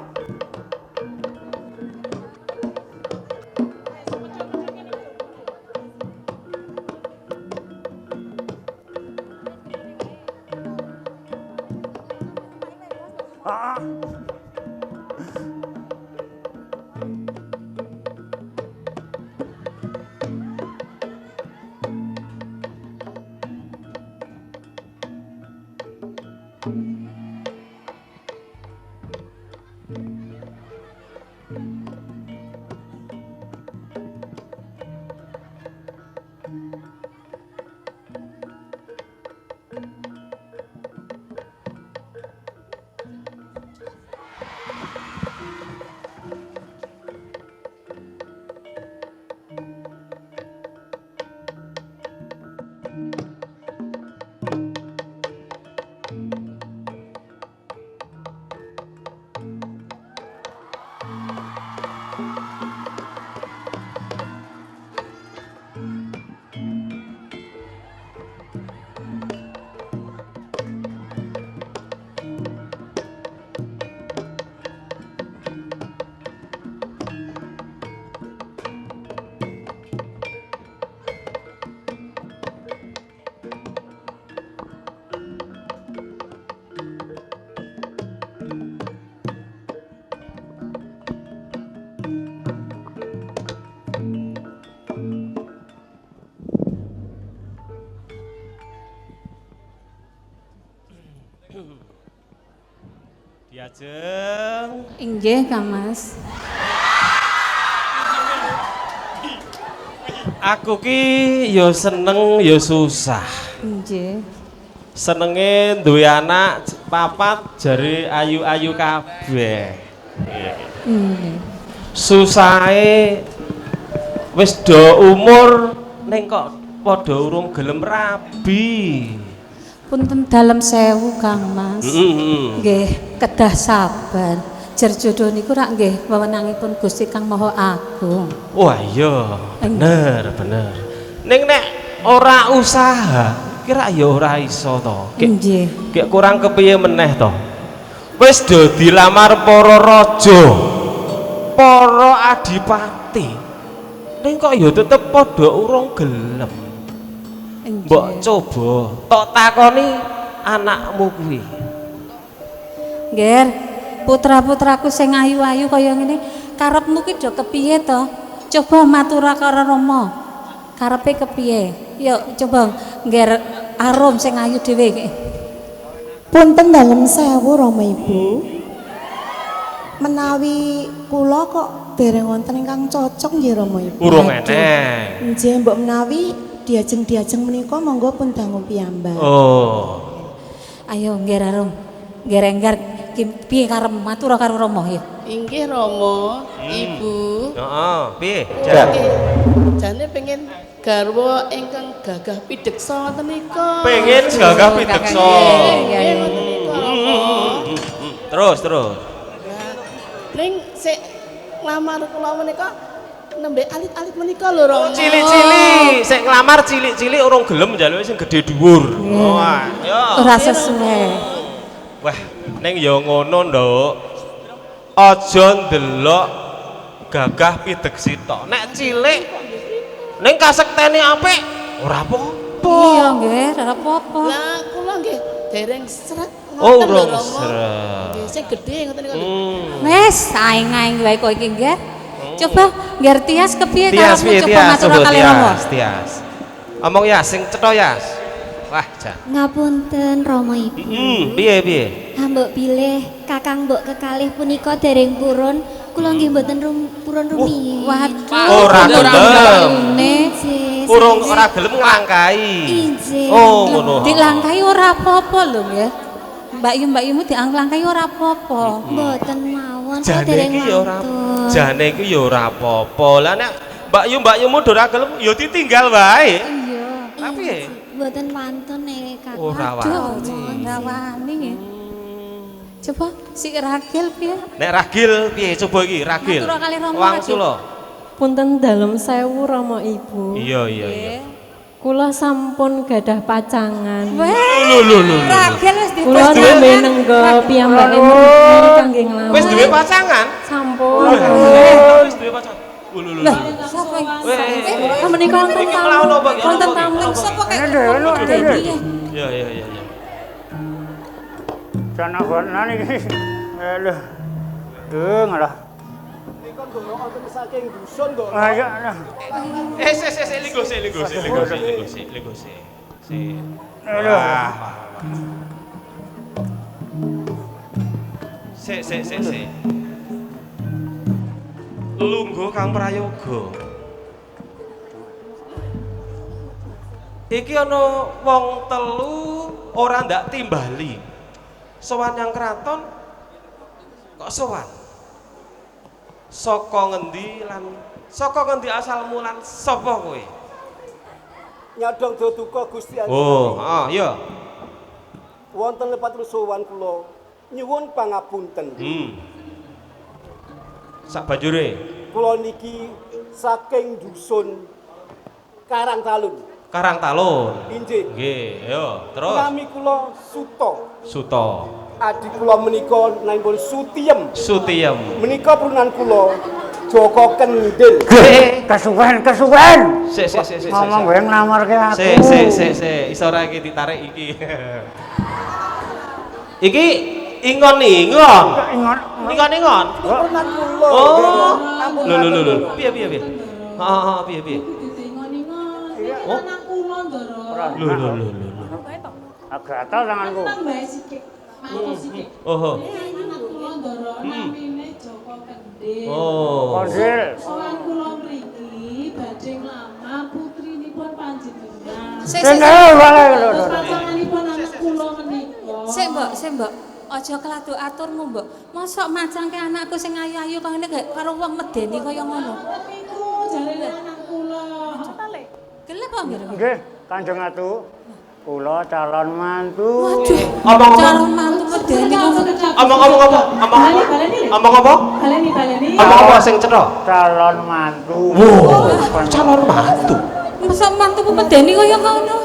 [SPEAKER 11] Diajeng.
[SPEAKER 12] Inggih, Kang Mas.
[SPEAKER 11] Aku ki ya seneng ya susah.
[SPEAKER 12] Nggih.
[SPEAKER 11] Senenge duwe anak papat jare ayu-ayu kabeh.
[SPEAKER 12] Nggih.
[SPEAKER 11] Susahe wis do umur ning kok padha urung gelem rabi.
[SPEAKER 12] Punten dalem sewu, Kang Mas. Nggih, kedah sabar. Jar jodoh niku rak nggih wewenangipun Gusti Kang Maha Agung.
[SPEAKER 11] Wah iya, bener. Ning nek ora usaha, kira ya ora iso to.
[SPEAKER 12] Nggih.
[SPEAKER 11] Kek kurang kepiye meneh to. Wis do dilamar para raja, para adipati. Ning kok ya tetep padha urung gelem. Mbok coba tok takoni anakmu kuwi.
[SPEAKER 12] Nger, putra-putraku sing ayu-ayu kaya ngene, karepmu ki do kepiye to? Coba matura karo Rama. Karepe kepiye? Yuk coba ngger arum sing ayu dhewe.
[SPEAKER 13] Punten dalem sewu Rama Ibu. Menawi kula kok dereng wonten ingkang cocok nggih Rama Ibu.
[SPEAKER 11] Urung eneh.
[SPEAKER 13] Nggih mbok menawi diajeng menika monggo pun dangu piyambak.
[SPEAKER 11] Oh.
[SPEAKER 12] Ayo ngger Arum. Ngger enggar piye karep matur karo Rama ya.
[SPEAKER 14] Inggih Rama, Ibu.
[SPEAKER 11] Heeh, piye?
[SPEAKER 14] Jane pengen garwa ingkang gagah pideksa ngoten nika.
[SPEAKER 11] Pengen gagah pideksa.
[SPEAKER 14] Nggih ngoten nika.
[SPEAKER 11] Terus.
[SPEAKER 14] Ning sik nglamar kula menika nembe alit-alit menika lho Rama.
[SPEAKER 11] Cilik-cilik, sik nglamar cilik-cilik urung gelem njaluke sing gedhe dhuwur. Wah, yo.
[SPEAKER 12] Ora sesuai.
[SPEAKER 11] Wah, ning ya ngono, Nduk. Aja ndelok gagah pideksi tok. Nek cilik ning kasektene apik ora apa-apa.
[SPEAKER 12] Iya nggih, ora apa-apa.
[SPEAKER 14] Lah kula nggih dereng sret
[SPEAKER 11] Oh,
[SPEAKER 14] ngoten lho
[SPEAKER 11] urung
[SPEAKER 14] Rama.
[SPEAKER 11] sret.
[SPEAKER 14] Nggih sing gedhe ngoten niku.
[SPEAKER 12] Wes, aing-aing wae kowe iki nggih. Coba ngger Tias kepiye
[SPEAKER 11] Tias,
[SPEAKER 12] karepmu
[SPEAKER 11] piye
[SPEAKER 12] coba
[SPEAKER 11] Tias?
[SPEAKER 12] matur
[SPEAKER 11] Coba
[SPEAKER 12] kali Rama.
[SPEAKER 11] Tias. Omong ya sing cetha Yas. Wah, jan.
[SPEAKER 15] Ngapunten Rama Ibu.
[SPEAKER 11] Piye?
[SPEAKER 15] Mbok pilih kakang mbok kekalih punika dereng purun, kula nggih mboten purun rumiyin.
[SPEAKER 12] Waduh,
[SPEAKER 11] Ora gelem.
[SPEAKER 15] Injih,
[SPEAKER 11] Urung ora gelem nglangkai.
[SPEAKER 15] Injih.
[SPEAKER 11] Oh, ngono.
[SPEAKER 12] Dilangkai ora apa-apa lho nggih. Mbak-yumu dianglangkai ora apa-apa.
[SPEAKER 15] Mboten mawon kula
[SPEAKER 11] Jane
[SPEAKER 15] dereng
[SPEAKER 11] iki ya ora.
[SPEAKER 15] wantun.
[SPEAKER 11] Jane iki ya ora apa-apa. Lah nek mbak-yumu ora gelem ya ditinggal wae.
[SPEAKER 15] Iya.
[SPEAKER 11] Tapi
[SPEAKER 15] mboten wantun nek kakang.
[SPEAKER 11] ora wani.
[SPEAKER 12] Ora wani. Coba si Ragil piye?
[SPEAKER 11] Nek Ragil piye coba iki Ragil.
[SPEAKER 12] Matur kali Rama,
[SPEAKER 11] Wangsula.
[SPEAKER 1] Punten dalem sewu Rama Ibu.
[SPEAKER 11] Iya.
[SPEAKER 1] Kula sampun gadah pacangan.
[SPEAKER 11] Lho.
[SPEAKER 12] Ragil wis
[SPEAKER 1] Kula nembe nenggo piyambake mriki kangge nglamar.
[SPEAKER 11] Wis duwe pacangan?
[SPEAKER 1] Sampun.
[SPEAKER 11] Wis duwe pacangan. Lho.
[SPEAKER 12] Sapa
[SPEAKER 1] Ah menika wonten tamu. Wonten tamu.
[SPEAKER 12] Sapa kek?
[SPEAKER 11] Iya.
[SPEAKER 2] Jana bonan iki. Lho. Ngalah.
[SPEAKER 5] Nikon dongo wonten saking dusun kok.
[SPEAKER 2] Ayo.
[SPEAKER 11] Linggo. Si. Lungguh Kang Prayoga. Iki ana wong telu ora ndak timbali. Sowan yang kraton kok sowan? Saka ngendi asalmu lan sapa kowe?
[SPEAKER 5] Nyadong duka Gusti Allah.
[SPEAKER 11] Oh, iya.
[SPEAKER 5] Wonten lepat rusuhan kula nyuwun pangapunten.
[SPEAKER 11] Sak banjure
[SPEAKER 5] Kula niki saking dusun Karangtalun. Injih.
[SPEAKER 11] Nggih, yo, terus.
[SPEAKER 5] Nami kula
[SPEAKER 11] Suto.
[SPEAKER 5] Adik kula menika namipun Sutiem. Menika purunan kula Joko Kendil.
[SPEAKER 2] Kesuwen.
[SPEAKER 11] Sik.
[SPEAKER 2] Ngomong gue nglamarke aku.
[SPEAKER 11] Sik. Iso ora iki ditarik iki. Iki ingon.
[SPEAKER 5] Purunan kula.
[SPEAKER 11] Oh. Lho. Piye? Piye? Oh. Lho.
[SPEAKER 2] Gatel tanganku.
[SPEAKER 11] Oh.
[SPEAKER 2] Kondil.
[SPEAKER 7] Sowan kula mriki badhe nglamar putrinipun panjenengan. Terus pacanganipun anak kula menika.
[SPEAKER 12] Sik mbok. Aja keladu aturmu mbok. Mosok macangke anakku sing ayu-ayu kok ngene gak karo wong medeni kaya ngono.
[SPEAKER 7] Niku jarene anak kula.
[SPEAKER 12] Gelem apa nggih?
[SPEAKER 2] Nggih, Kanjeng Atu. Kula calon mantu.
[SPEAKER 12] Waduh.
[SPEAKER 11] Omong
[SPEAKER 12] calon mantu medeni kok.
[SPEAKER 11] Omong apa?
[SPEAKER 7] Baleni.
[SPEAKER 11] Omong apa sing cetha?
[SPEAKER 2] Calon mantu.
[SPEAKER 11] Calon mantu.
[SPEAKER 12] Mosok mantuku medeni kaya ngono.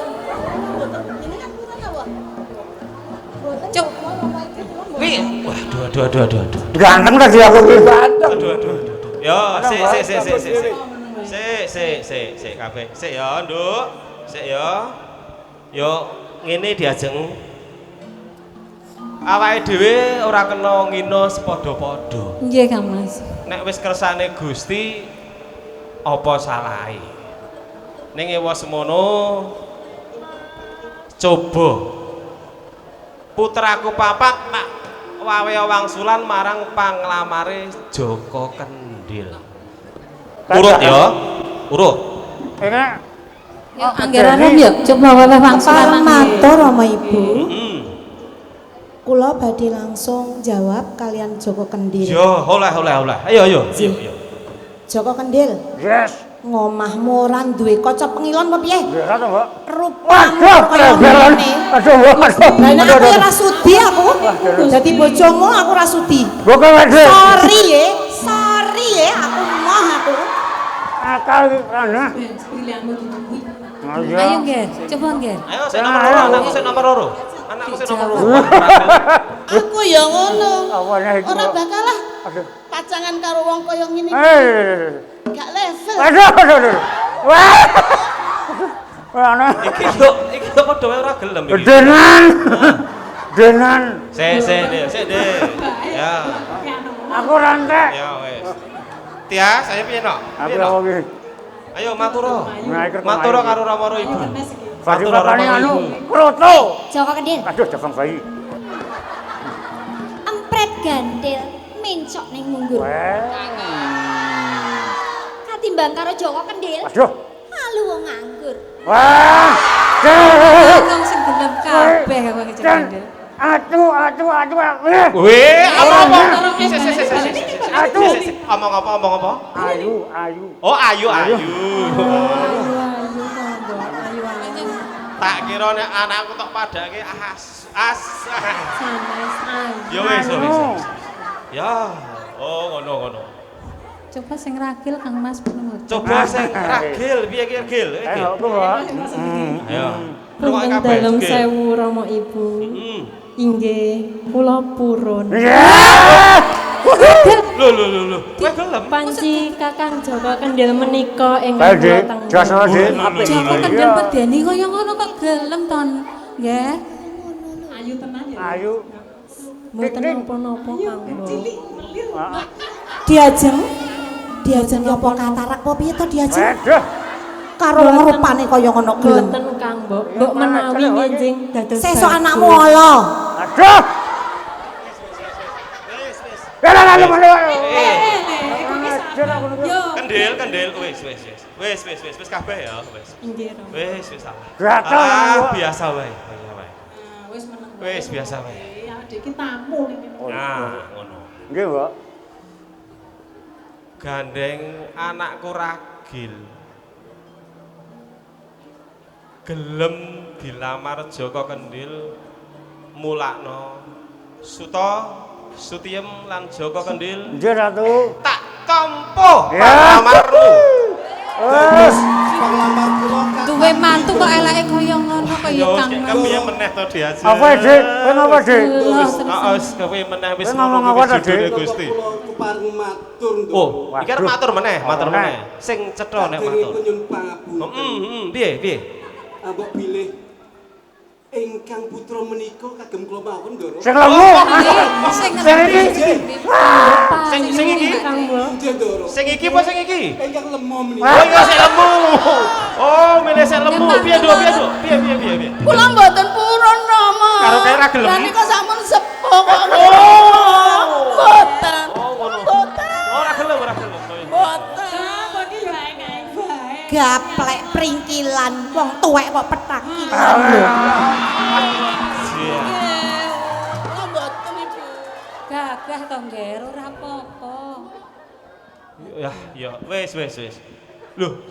[SPEAKER 12] Cuk.
[SPEAKER 11] Waduh.
[SPEAKER 2] Ganteng tadi aku iki.
[SPEAKER 11] Aduh. Yo, sik kabeh. Sik ya, Nduk. Sik ya. Yo ngene diajeng. Awake dhewe ora kena ngina sepadha-padha.
[SPEAKER 12] Nggih, Kang Mas.
[SPEAKER 11] Nek wis kersane Gusti apa salahe? Ning ewa semono coba putraku papat nak wawe wangsulan marang panglamare Joko Kendil. Urut ya, urut.
[SPEAKER 2] Ini
[SPEAKER 12] Yuk, Anggeran yuk, coba wae wangsulan.
[SPEAKER 13] Matur Rama Ibu. Kula badhe langsung jawab kalian Joko Kendil.
[SPEAKER 11] Yo, oleh. Ayo.
[SPEAKER 13] Joko Kendil.
[SPEAKER 2] Yes.
[SPEAKER 13] Ngomahmu ora duwe kaca pengilon apa piye?
[SPEAKER 2] Ora to, Mbak.
[SPEAKER 13] Rupamu kaya ngene.
[SPEAKER 2] Aduh,
[SPEAKER 13] Lah nek aku ora sudi aku. Dadi bojomu aku ora sudi.
[SPEAKER 2] Bukan waduh.
[SPEAKER 13] Sorry aku moh aku.
[SPEAKER 2] Akal ana.
[SPEAKER 12] Ayo, Ger. Coba, Ger.
[SPEAKER 11] Ayo, saya nomor loro, anakku saya nomor loro. Anakku saya nomor loro.
[SPEAKER 14] Aku ya ngono.
[SPEAKER 2] Awane iki.
[SPEAKER 14] Ora bakal lah
[SPEAKER 2] Aduh.
[SPEAKER 14] pacangan karo wong kaya ngene. Gak level.
[SPEAKER 2] Aduh. Wah. Ana.
[SPEAKER 11] Iki yo padha wae ora gelem iki.
[SPEAKER 2] Denan.
[SPEAKER 11] Sik, Ya.
[SPEAKER 2] Aku rantek.
[SPEAKER 11] Ya wes. Tia, saya piye no? Ayo maturo. Maturo karo Ramoro Ibu.
[SPEAKER 2] Maturo anu kroto.
[SPEAKER 15] Joko Kendil.
[SPEAKER 2] Aduh, jabang bayi.
[SPEAKER 15] Empret gandil mencok ning munggur. Katimbang karo Joko Kendil.
[SPEAKER 2] Aduh.
[SPEAKER 15] Malu wong nganggur.
[SPEAKER 2] Wah.
[SPEAKER 12] Wong sing gelem kabeh kok Joko Kendil.
[SPEAKER 2] Aduh.
[SPEAKER 11] Weh, apa?
[SPEAKER 2] Aduh.
[SPEAKER 11] Omong apa?
[SPEAKER 2] Ayu.
[SPEAKER 11] Oh, ayu. Tak kira nek anakku tok padake as. Ya wis. Ya. Oh, ngono.
[SPEAKER 12] Coba sing ragil Kang Mas Purnomo.
[SPEAKER 11] Coba sing ragil, piye ki ragil?
[SPEAKER 2] Ayo, Mbak.
[SPEAKER 11] Ayo.
[SPEAKER 1] Punten dalem sewu Rama Ibu. Inggih, kula purun.
[SPEAKER 11] Lho. Kowe gelem?
[SPEAKER 1] Panci Kakang Joko Kendil menika ingkang kula teng.
[SPEAKER 12] Joko Kendil medeni kaya ngono kok gelem ton. Nggih.
[SPEAKER 1] Ayu tenan ya.
[SPEAKER 2] Ayu.
[SPEAKER 1] Mboten napa-napa Kang.
[SPEAKER 13] Diajeng apa katarak apa piye to diajeng?
[SPEAKER 2] Waduh.
[SPEAKER 13] Karo rupane kaya ngono gelem.
[SPEAKER 1] Mboten Kang, Mbok menawi njenjing dados.
[SPEAKER 13] Sesuk anakmu ala.
[SPEAKER 2] Aduh.
[SPEAKER 11] Kendil, wis kabeh ya, wis.
[SPEAKER 1] Nggih, Rom.
[SPEAKER 11] Wis.
[SPEAKER 2] Gatel.
[SPEAKER 11] Biasa wae.
[SPEAKER 1] Wis meneng.
[SPEAKER 11] Wis biasa wae.
[SPEAKER 1] Ya adik ki tamu niki.
[SPEAKER 11] Nah, ngono.
[SPEAKER 2] Nggih, Mbak.
[SPEAKER 11] Gandeng anakku ragil. Gelem dilamar Joko Kendil mulakno Sutiem lan Joko Kendil.
[SPEAKER 2] Nggih, Ratu.
[SPEAKER 11] Tak tampa panglamarmu.
[SPEAKER 2] Wes.
[SPEAKER 5] Penglamar kula
[SPEAKER 12] Duwe mantu kok eleke kaya ngono kaya Kang Mas.
[SPEAKER 11] Kepiye meneh to Diaji?
[SPEAKER 2] Apa, Dik? Kenapa, Dik?
[SPEAKER 11] Wis kepiye meneh wis
[SPEAKER 2] ngomong apa to, Dik?
[SPEAKER 11] Gusti.
[SPEAKER 5] kepareng matur nduk.
[SPEAKER 11] Oh, iki arep matur meneh. Sing cetha nek matur.
[SPEAKER 5] Penyun pangapunten.
[SPEAKER 11] Piye?
[SPEAKER 5] Mbok bilih ingkang putra menika kagem kula mawon, Ndoro.
[SPEAKER 2] Sing lemu.
[SPEAKER 11] Sing iki. Sing iki apa sing iki?
[SPEAKER 5] Ingkang lemo menika.
[SPEAKER 11] Oh, iya sing lemu. Oh, milih sing lemu. Piye, Dok? Piye?
[SPEAKER 14] Kula mboten purun Rama.
[SPEAKER 11] Karo kae ra gelem.
[SPEAKER 14] Lah nika sampun sepuh kok. Mboten.
[SPEAKER 11] Ora gelem.
[SPEAKER 14] Mboten.
[SPEAKER 13] Gaplek pringkilan wong tuwek kok petakilan.
[SPEAKER 14] Kula mboten Ibu.
[SPEAKER 12] Gagah to, Nger, ora apa-apa.
[SPEAKER 11] Ya, wis. Lho,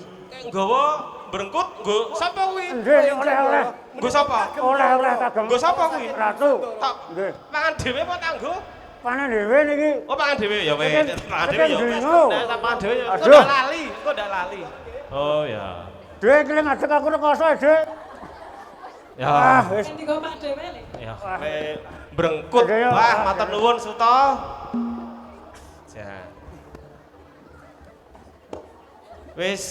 [SPEAKER 11] nggawa brengkut nggo sapa kuwi?
[SPEAKER 2] Nggih, oleh-oleh.
[SPEAKER 11] Nggo sapa?
[SPEAKER 2] Oleh-oleh kagem.
[SPEAKER 11] Nggo sapa kuwi?
[SPEAKER 2] Ratu.
[SPEAKER 11] Tak
[SPEAKER 2] Nggih.
[SPEAKER 11] pangan dhewe apa tak nggo?
[SPEAKER 2] Panen dhewe niki.
[SPEAKER 11] Oh, pangan dhewe ya wis. Pangan dhewe ya wis. Nek pangan dhewe ya.
[SPEAKER 2] Aduh.
[SPEAKER 11] Kok ndak lali. Oh ya.
[SPEAKER 2] Dek iki ngadeg aku rekoso, Dik.
[SPEAKER 11] Ya.
[SPEAKER 2] Wis.
[SPEAKER 1] Niku Pak Dewe lho.
[SPEAKER 11] Ya, brengkut. Wah, matur nuwun Suto. Ja. Wis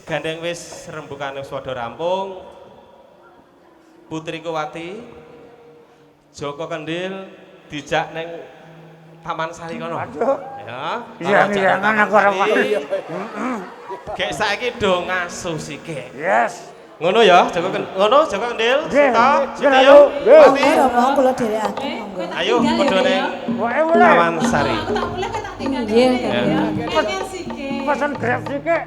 [SPEAKER 11] gandeng wis rembukane wis padha rampung. Putriku Wati Joko Kendil dijak ning Taman Sari kono.
[SPEAKER 2] Aduh.
[SPEAKER 11] Ya.
[SPEAKER 2] Iya, aku ora paham.
[SPEAKER 11] Gek saiki do ngasuh sik.
[SPEAKER 2] Yes.
[SPEAKER 11] Ngono ya, Joko Kendil. Suto,
[SPEAKER 2] Sutio.
[SPEAKER 13] Monggo Rama kula dherekake monggo.
[SPEAKER 11] Ayo padha ning
[SPEAKER 2] Wae mulai.
[SPEAKER 11] Taman Sari.
[SPEAKER 1] Tak boleh kan tak tinggal. Iya,
[SPEAKER 11] Ya.
[SPEAKER 1] Kan sike.
[SPEAKER 2] pesen Grab sithik.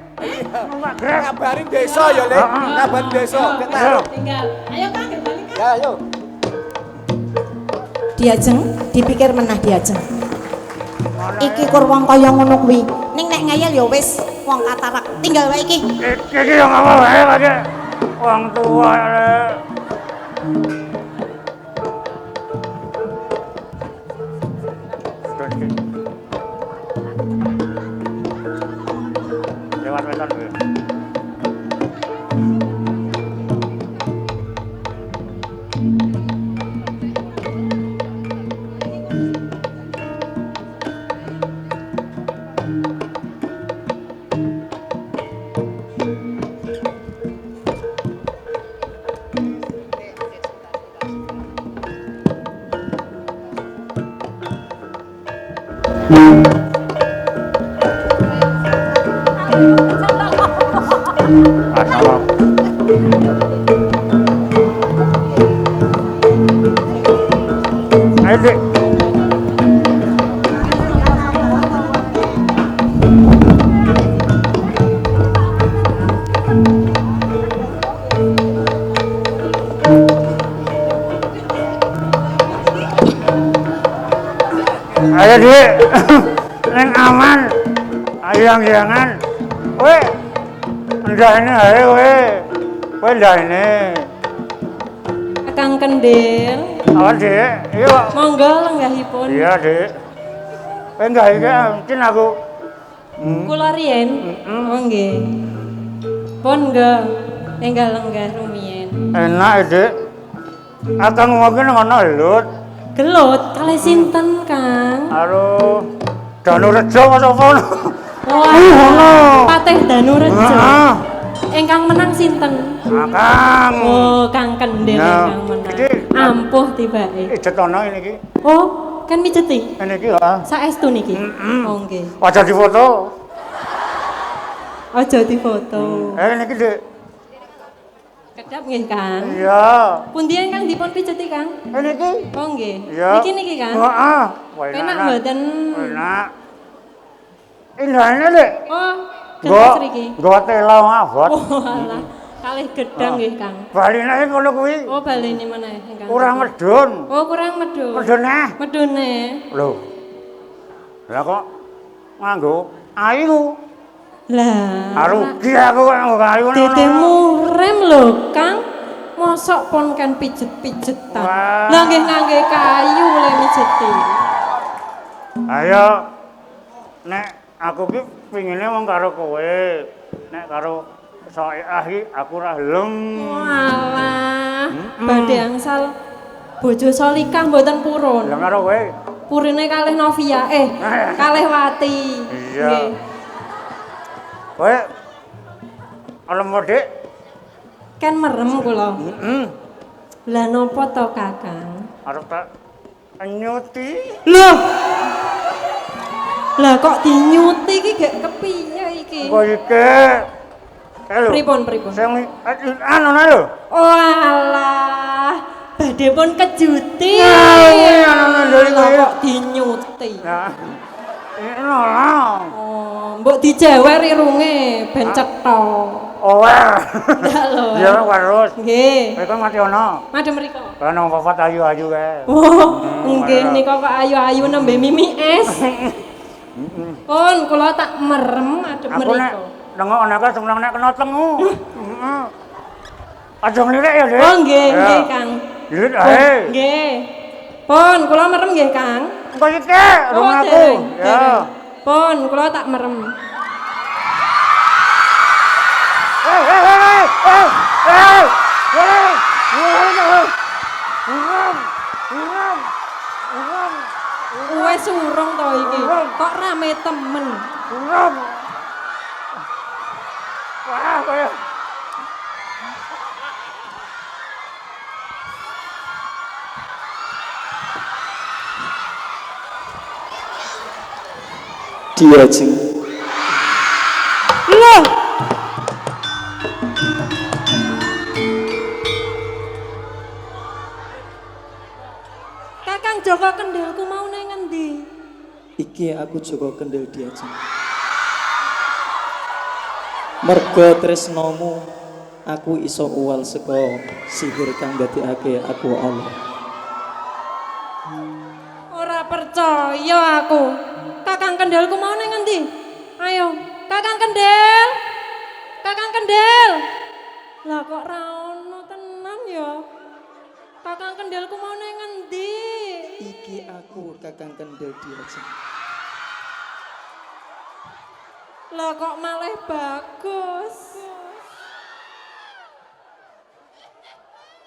[SPEAKER 2] Numpak Grab.
[SPEAKER 8] Kabarin desa ya, Lek. Kabarin desa.
[SPEAKER 7] Tinggal. Ayo Kang, balik Kang.
[SPEAKER 8] Ya, ayo.
[SPEAKER 13] Diajeng, dipikir menah diajeng. Iki kur wong kaya ngono kuwi. Ning nek ngeyel ya wis wong katarak. Tinggal wae iki.
[SPEAKER 2] Iki yo ngapa wae lagi. Wong tua Lek. Lewat wetan kowe. Ayo, Dik. Ayo, Dik. Neng aman. Ayo yang jangan. Kowe ndane ae kowe. Kowe ndane.
[SPEAKER 1] Kakang Kendil.
[SPEAKER 2] Apa, Dik? Iya.
[SPEAKER 1] Monggo lenggahipun.
[SPEAKER 2] Iya, Dik. Kowe enggak iki mungkin aku.
[SPEAKER 1] Kula riyen. Oh nggih. Pun nggih. Enggal lenggah rumiyin.
[SPEAKER 2] Enak, Dik. Akang ngomongin ngono Lut.
[SPEAKER 1] Gelut kalih sinten, Kang?
[SPEAKER 2] Aduh. Danurejo apa sapa?
[SPEAKER 1] Wah. Patih Danurejo. Engkang menang sinten?
[SPEAKER 2] Akang.
[SPEAKER 1] Oh, Kang Kendil engkang menang. Ampuh tibake.
[SPEAKER 2] Ijet ana ini iki.
[SPEAKER 1] Oh, kan mijeti?
[SPEAKER 2] Ini iki, heeh.
[SPEAKER 1] Saestu niki. Oh nggih.
[SPEAKER 2] Aja difoto.
[SPEAKER 1] Aja difoto.
[SPEAKER 2] Niki, Dik.
[SPEAKER 1] Kedap nggih, Kang.
[SPEAKER 2] Iya.
[SPEAKER 1] Pundi ingkang dipun pijeti, Kang?
[SPEAKER 2] Niki.
[SPEAKER 1] Oh nggih.
[SPEAKER 2] Iya.
[SPEAKER 1] Niki Kang.
[SPEAKER 2] Heeh.
[SPEAKER 1] Enak mboten?
[SPEAKER 2] Enak. Indahnya, Dik.
[SPEAKER 1] Oh, gedhe mriki.
[SPEAKER 2] Nggo tela mabot.
[SPEAKER 1] Oh, alah. Kalih gedang nggih, Kang.
[SPEAKER 2] Baline ngono kuwi.
[SPEAKER 1] Oh, balene meneh ingkang.
[SPEAKER 2] Kurang medun.
[SPEAKER 1] Oh, kurang medun.
[SPEAKER 2] Medune.
[SPEAKER 1] Medune.
[SPEAKER 2] Lho. Lah kok nganggo ayu.
[SPEAKER 1] Lah.
[SPEAKER 2] Rugi aku kok nganggo ayu ngono.
[SPEAKER 1] Dede murem lho, Kang. Mosok pon kan pijet-pijetan. Lah nggih ngangge kayu le mijeti.
[SPEAKER 2] Ayo. Nek aku ki pingine wong karo kowe. Nek karo Soeah iki aku ora gelem.
[SPEAKER 1] Walah. Badhe angsal bojo Solikah mboten purun.
[SPEAKER 2] Lah karo kowe.
[SPEAKER 1] Purine kalih Novia, kalih Wati.
[SPEAKER 2] Iya.
[SPEAKER 1] Nggih.
[SPEAKER 2] Kowe alem Dik.
[SPEAKER 1] Kan merem kula. Lah napa to, Kakang?
[SPEAKER 2] Arep tak nyuti.
[SPEAKER 1] Loh. Lah kok dinyuti iki gak kepiye iki?
[SPEAKER 2] Kok iki?
[SPEAKER 1] Pripun?
[SPEAKER 2] Sing anu lho.
[SPEAKER 1] Oh alah. Badhe pun kejuti. Kok dinyuti.
[SPEAKER 2] Nah. Lah.
[SPEAKER 1] Oh, mbok dijewer irunge ben cetha.
[SPEAKER 2] Oh.
[SPEAKER 1] Ndak lho.
[SPEAKER 2] Ya warus.
[SPEAKER 1] Nggih.
[SPEAKER 2] Kowe mati ono.
[SPEAKER 1] Madhem mriko.
[SPEAKER 2] Ana papat ayu-ayu kae.
[SPEAKER 1] Oh, nggih nika kok ayu-ayu nembe mimi es. Pun kula tak merem madhem mriko.
[SPEAKER 2] Aku nek nengok anake seneng nek kena tengu. Heeh. Aja ngelirik ya, Dik.
[SPEAKER 1] Oh, nggih, nggih, Kang.
[SPEAKER 2] Lirik ae.
[SPEAKER 1] Nggih. Pun kula merem nggih, Kang.
[SPEAKER 2] Engko iki rung aku. Ya.
[SPEAKER 1] Pun kula tak merem. Wes urung to iki. Kok rame temen.
[SPEAKER 2] Wah, kowe.
[SPEAKER 16] Diajeng.
[SPEAKER 1] Loh. Kakang Joko Kendilku mau nang ngendi?
[SPEAKER 16] Iki aku Joko Kendil Diajeng. Merga tresnomu aku iso uwal saka sihir kang dadekake aku Allah.
[SPEAKER 1] Ora percaya aku. Kakang Kendhelku mau ning ngendi? Ayo, Kakang Kendhel. Kakang Kendhel. Lah kok ra ono tenan ya? Kakang Kendhelku mau ning ngendi?
[SPEAKER 16] Iki aku Kakang Kendhel Diajeng.
[SPEAKER 1] Lah kok malah bagus.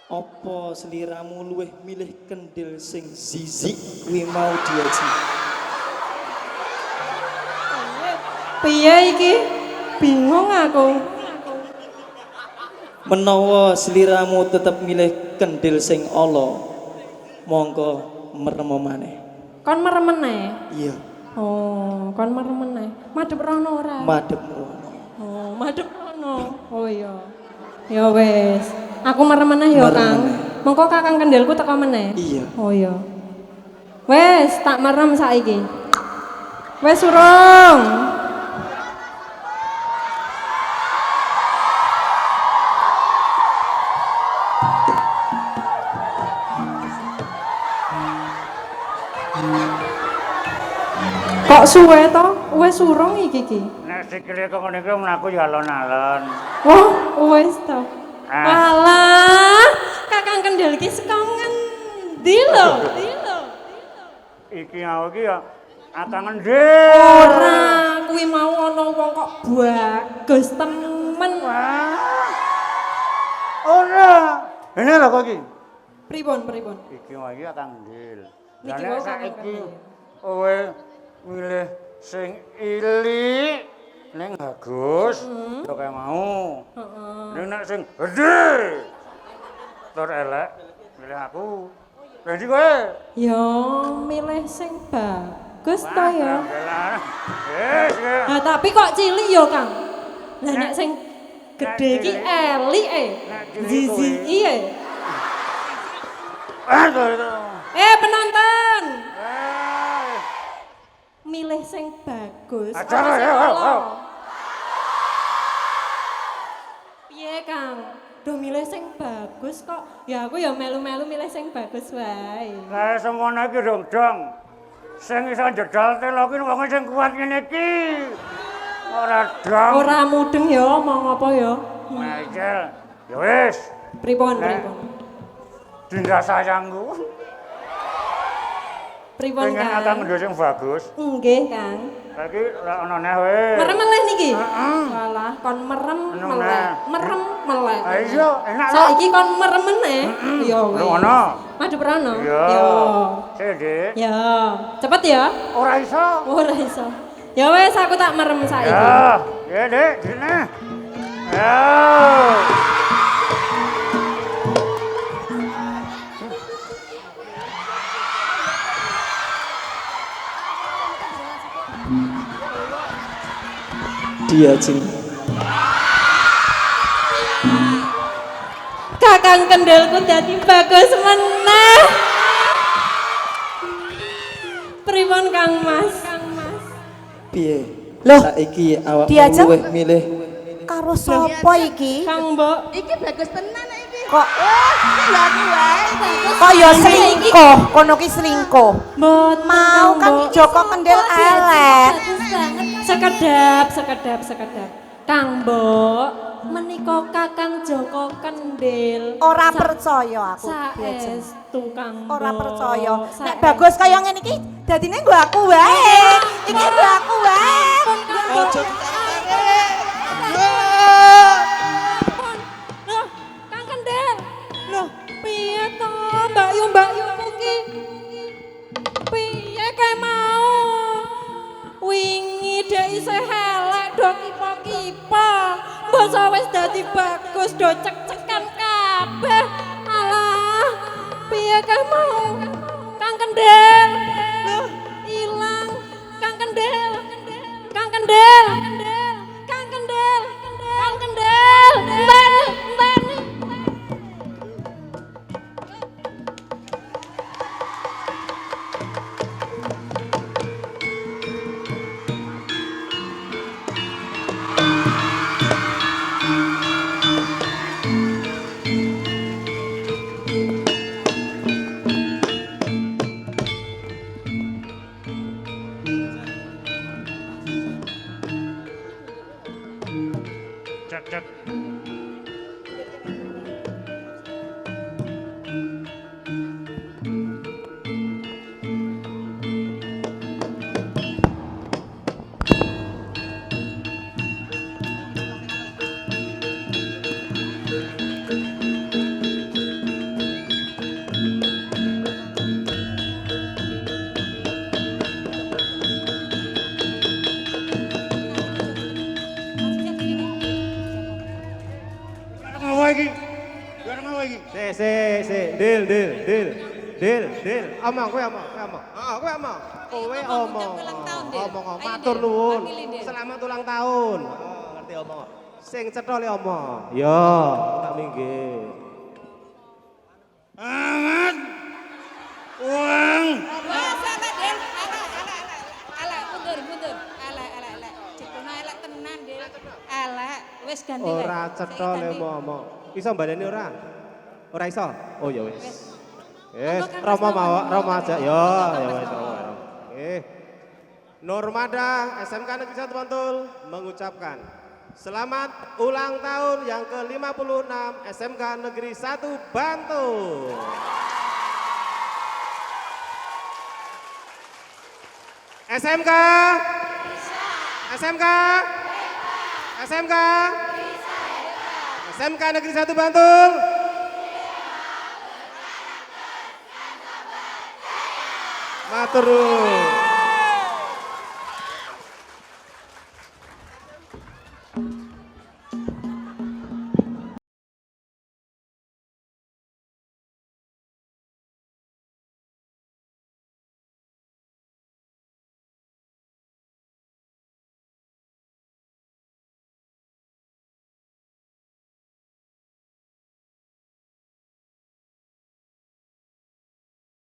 [SPEAKER 16] Apa seliramu luwih milih kendel sing zizik kuwi mau Diajeng?
[SPEAKER 1] Piye iki? Bingung aku.
[SPEAKER 16] Menawa seliramu tetep milih kendel sing ala, monggo merem maneh.
[SPEAKER 1] Kon merem meneh?
[SPEAKER 16] Iya,
[SPEAKER 1] Oh, kon merem meneh. Madhep rono ora?
[SPEAKER 16] madhep rono.
[SPEAKER 1] Oh, madhep rono. Oh iya. Ya wis. Aku merem meneh ya,
[SPEAKER 16] Merem
[SPEAKER 1] Kang.
[SPEAKER 16] meneh.
[SPEAKER 1] Mengko Kakang Kendhelku teko meneh.
[SPEAKER 16] Iya.
[SPEAKER 1] Oh iya. Wis, tak merem saiki. Wis urung. Kok suwe to? Wis urung iki ki.
[SPEAKER 2] Nek sikile kok ngene iki mlaku ya alon-alon.
[SPEAKER 1] Wah, wis to.
[SPEAKER 2] Ah.
[SPEAKER 1] Walah, Kakang Kendhel ki saka ngendi lho?
[SPEAKER 2] Iki aku ki ya akang ngendhe.
[SPEAKER 1] Ora, kuwi mau ana wong kok bagus temen.
[SPEAKER 2] Ora. Ini lho kok iki.
[SPEAKER 1] Pripun?
[SPEAKER 2] Iki mau iki akang ndil. Lah
[SPEAKER 1] Niki
[SPEAKER 2] nek
[SPEAKER 1] wae Kakang
[SPEAKER 2] saiki
[SPEAKER 1] Kendhel.
[SPEAKER 2] kowe milih sing ilik ning bagus ya kaya mau. Ning nek sing gedhe tur elek milih aku. Jadi kowe
[SPEAKER 1] Ya milih sing bagus to ya.
[SPEAKER 2] Wis.
[SPEAKER 1] Nah, tapi kok cilik ya, Kang? Lah nek sing gedhe iki elike. Ziziki e. Penonton. Milih sing bagus.
[SPEAKER 2] Acara
[SPEAKER 1] ora sing
[SPEAKER 2] ya.
[SPEAKER 1] ala. Piye, Kang? Do milih sing bagus kok. Ya aku ya melu-melu milih sing bagus wae.
[SPEAKER 2] Lah semono iki dong. Sing iso jedal telo ki wong sing kuat ngene iki. Ora dong.
[SPEAKER 1] Ora mudeng ya omong apa ya.
[SPEAKER 2] Michael, ya wis.
[SPEAKER 1] Pripun?
[SPEAKER 2] Dinda sayangku.
[SPEAKER 1] Pripun,
[SPEAKER 2] Pengen
[SPEAKER 1] Kang?
[SPEAKER 2] akang ndho sing bagus.
[SPEAKER 1] Nggih, Kang.
[SPEAKER 2] Lagi ora ono neh wae.
[SPEAKER 1] Merem meleh niki? Walah, kon merem meleh. Merem meleh.
[SPEAKER 2] Ah iya, enak lho.
[SPEAKER 1] Saiki kon merem meneh. Ya wis.
[SPEAKER 2] Ono.
[SPEAKER 1] Madhep rono.
[SPEAKER 2] Iya.
[SPEAKER 1] Ya.
[SPEAKER 2] Sik, Dik.
[SPEAKER 1] Ya. Cepet ya.
[SPEAKER 2] Ora iso.
[SPEAKER 1] Ora iso. Ya wis aku tak merem saiki.
[SPEAKER 2] Ya, ya Dik, dene. Ya.
[SPEAKER 16] Diajeng.
[SPEAKER 1] Kakang Kendhelku dadi bagus meneh. Pripun Kang Mas?
[SPEAKER 16] Piye?
[SPEAKER 13] Loh,
[SPEAKER 16] saiki awakmu
[SPEAKER 13] Diajeng?
[SPEAKER 16] luwih milih
[SPEAKER 13] Karo sapa iki?
[SPEAKER 1] Kang Mbok.
[SPEAKER 3] Iki bagus tenan iki.
[SPEAKER 13] Kok
[SPEAKER 3] Ya aku wae bagus.
[SPEAKER 13] kaya selingkuh, kono ki selingkuh.
[SPEAKER 1] Mboten.
[SPEAKER 13] Mau kan Joko Kendel elek.
[SPEAKER 1] Sekedap. Kang Mbok, menika Kakang Joko Kendel.
[SPEAKER 13] Ora percaya aku.
[SPEAKER 1] Saestu Kang Mbok.
[SPEAKER 13] Ora percaya. Nek bagus kaya ngene iki, dadine nggo aku wae. Iki nggo aku wae.
[SPEAKER 16] Ojo
[SPEAKER 1] Loh, Kang Kendel. Loh, piye to Mbak Yu iki? Piye kae mau? Wingi dek isih elek do kipa-kipa. Mbok wis dadi bagus do cek-cekan kabeh. Alah, piye kae mau? Kang Kendel. Loh, ilang. Kang Kendel. Mbak.
[SPEAKER 2] Cek.
[SPEAKER 17] Dil. Omong, kowe omong. Kowe omong. Kowe omong. Matur nuwun. Selamat ulang tahun. Ngerti omong. Sing cetha le omong. Yo, tak minggir.
[SPEAKER 2] Aman. Uang.
[SPEAKER 12] Mundur. Ala. Cekono elek tenan, Dil. Ala, wis ganti wae.
[SPEAKER 17] Ora cetha le omong. Iso mbaleni ora? Ora iso? Oh ya wis. Yes, Roma aja. Ya wis Roma. Nurmada SMK Negeri 1 Bantul mengucapkan selamat ulang tahun yang ke-56 SMK Negeri 1 Bantul. SMK Negeri 1 Bantul. Matur nuwun.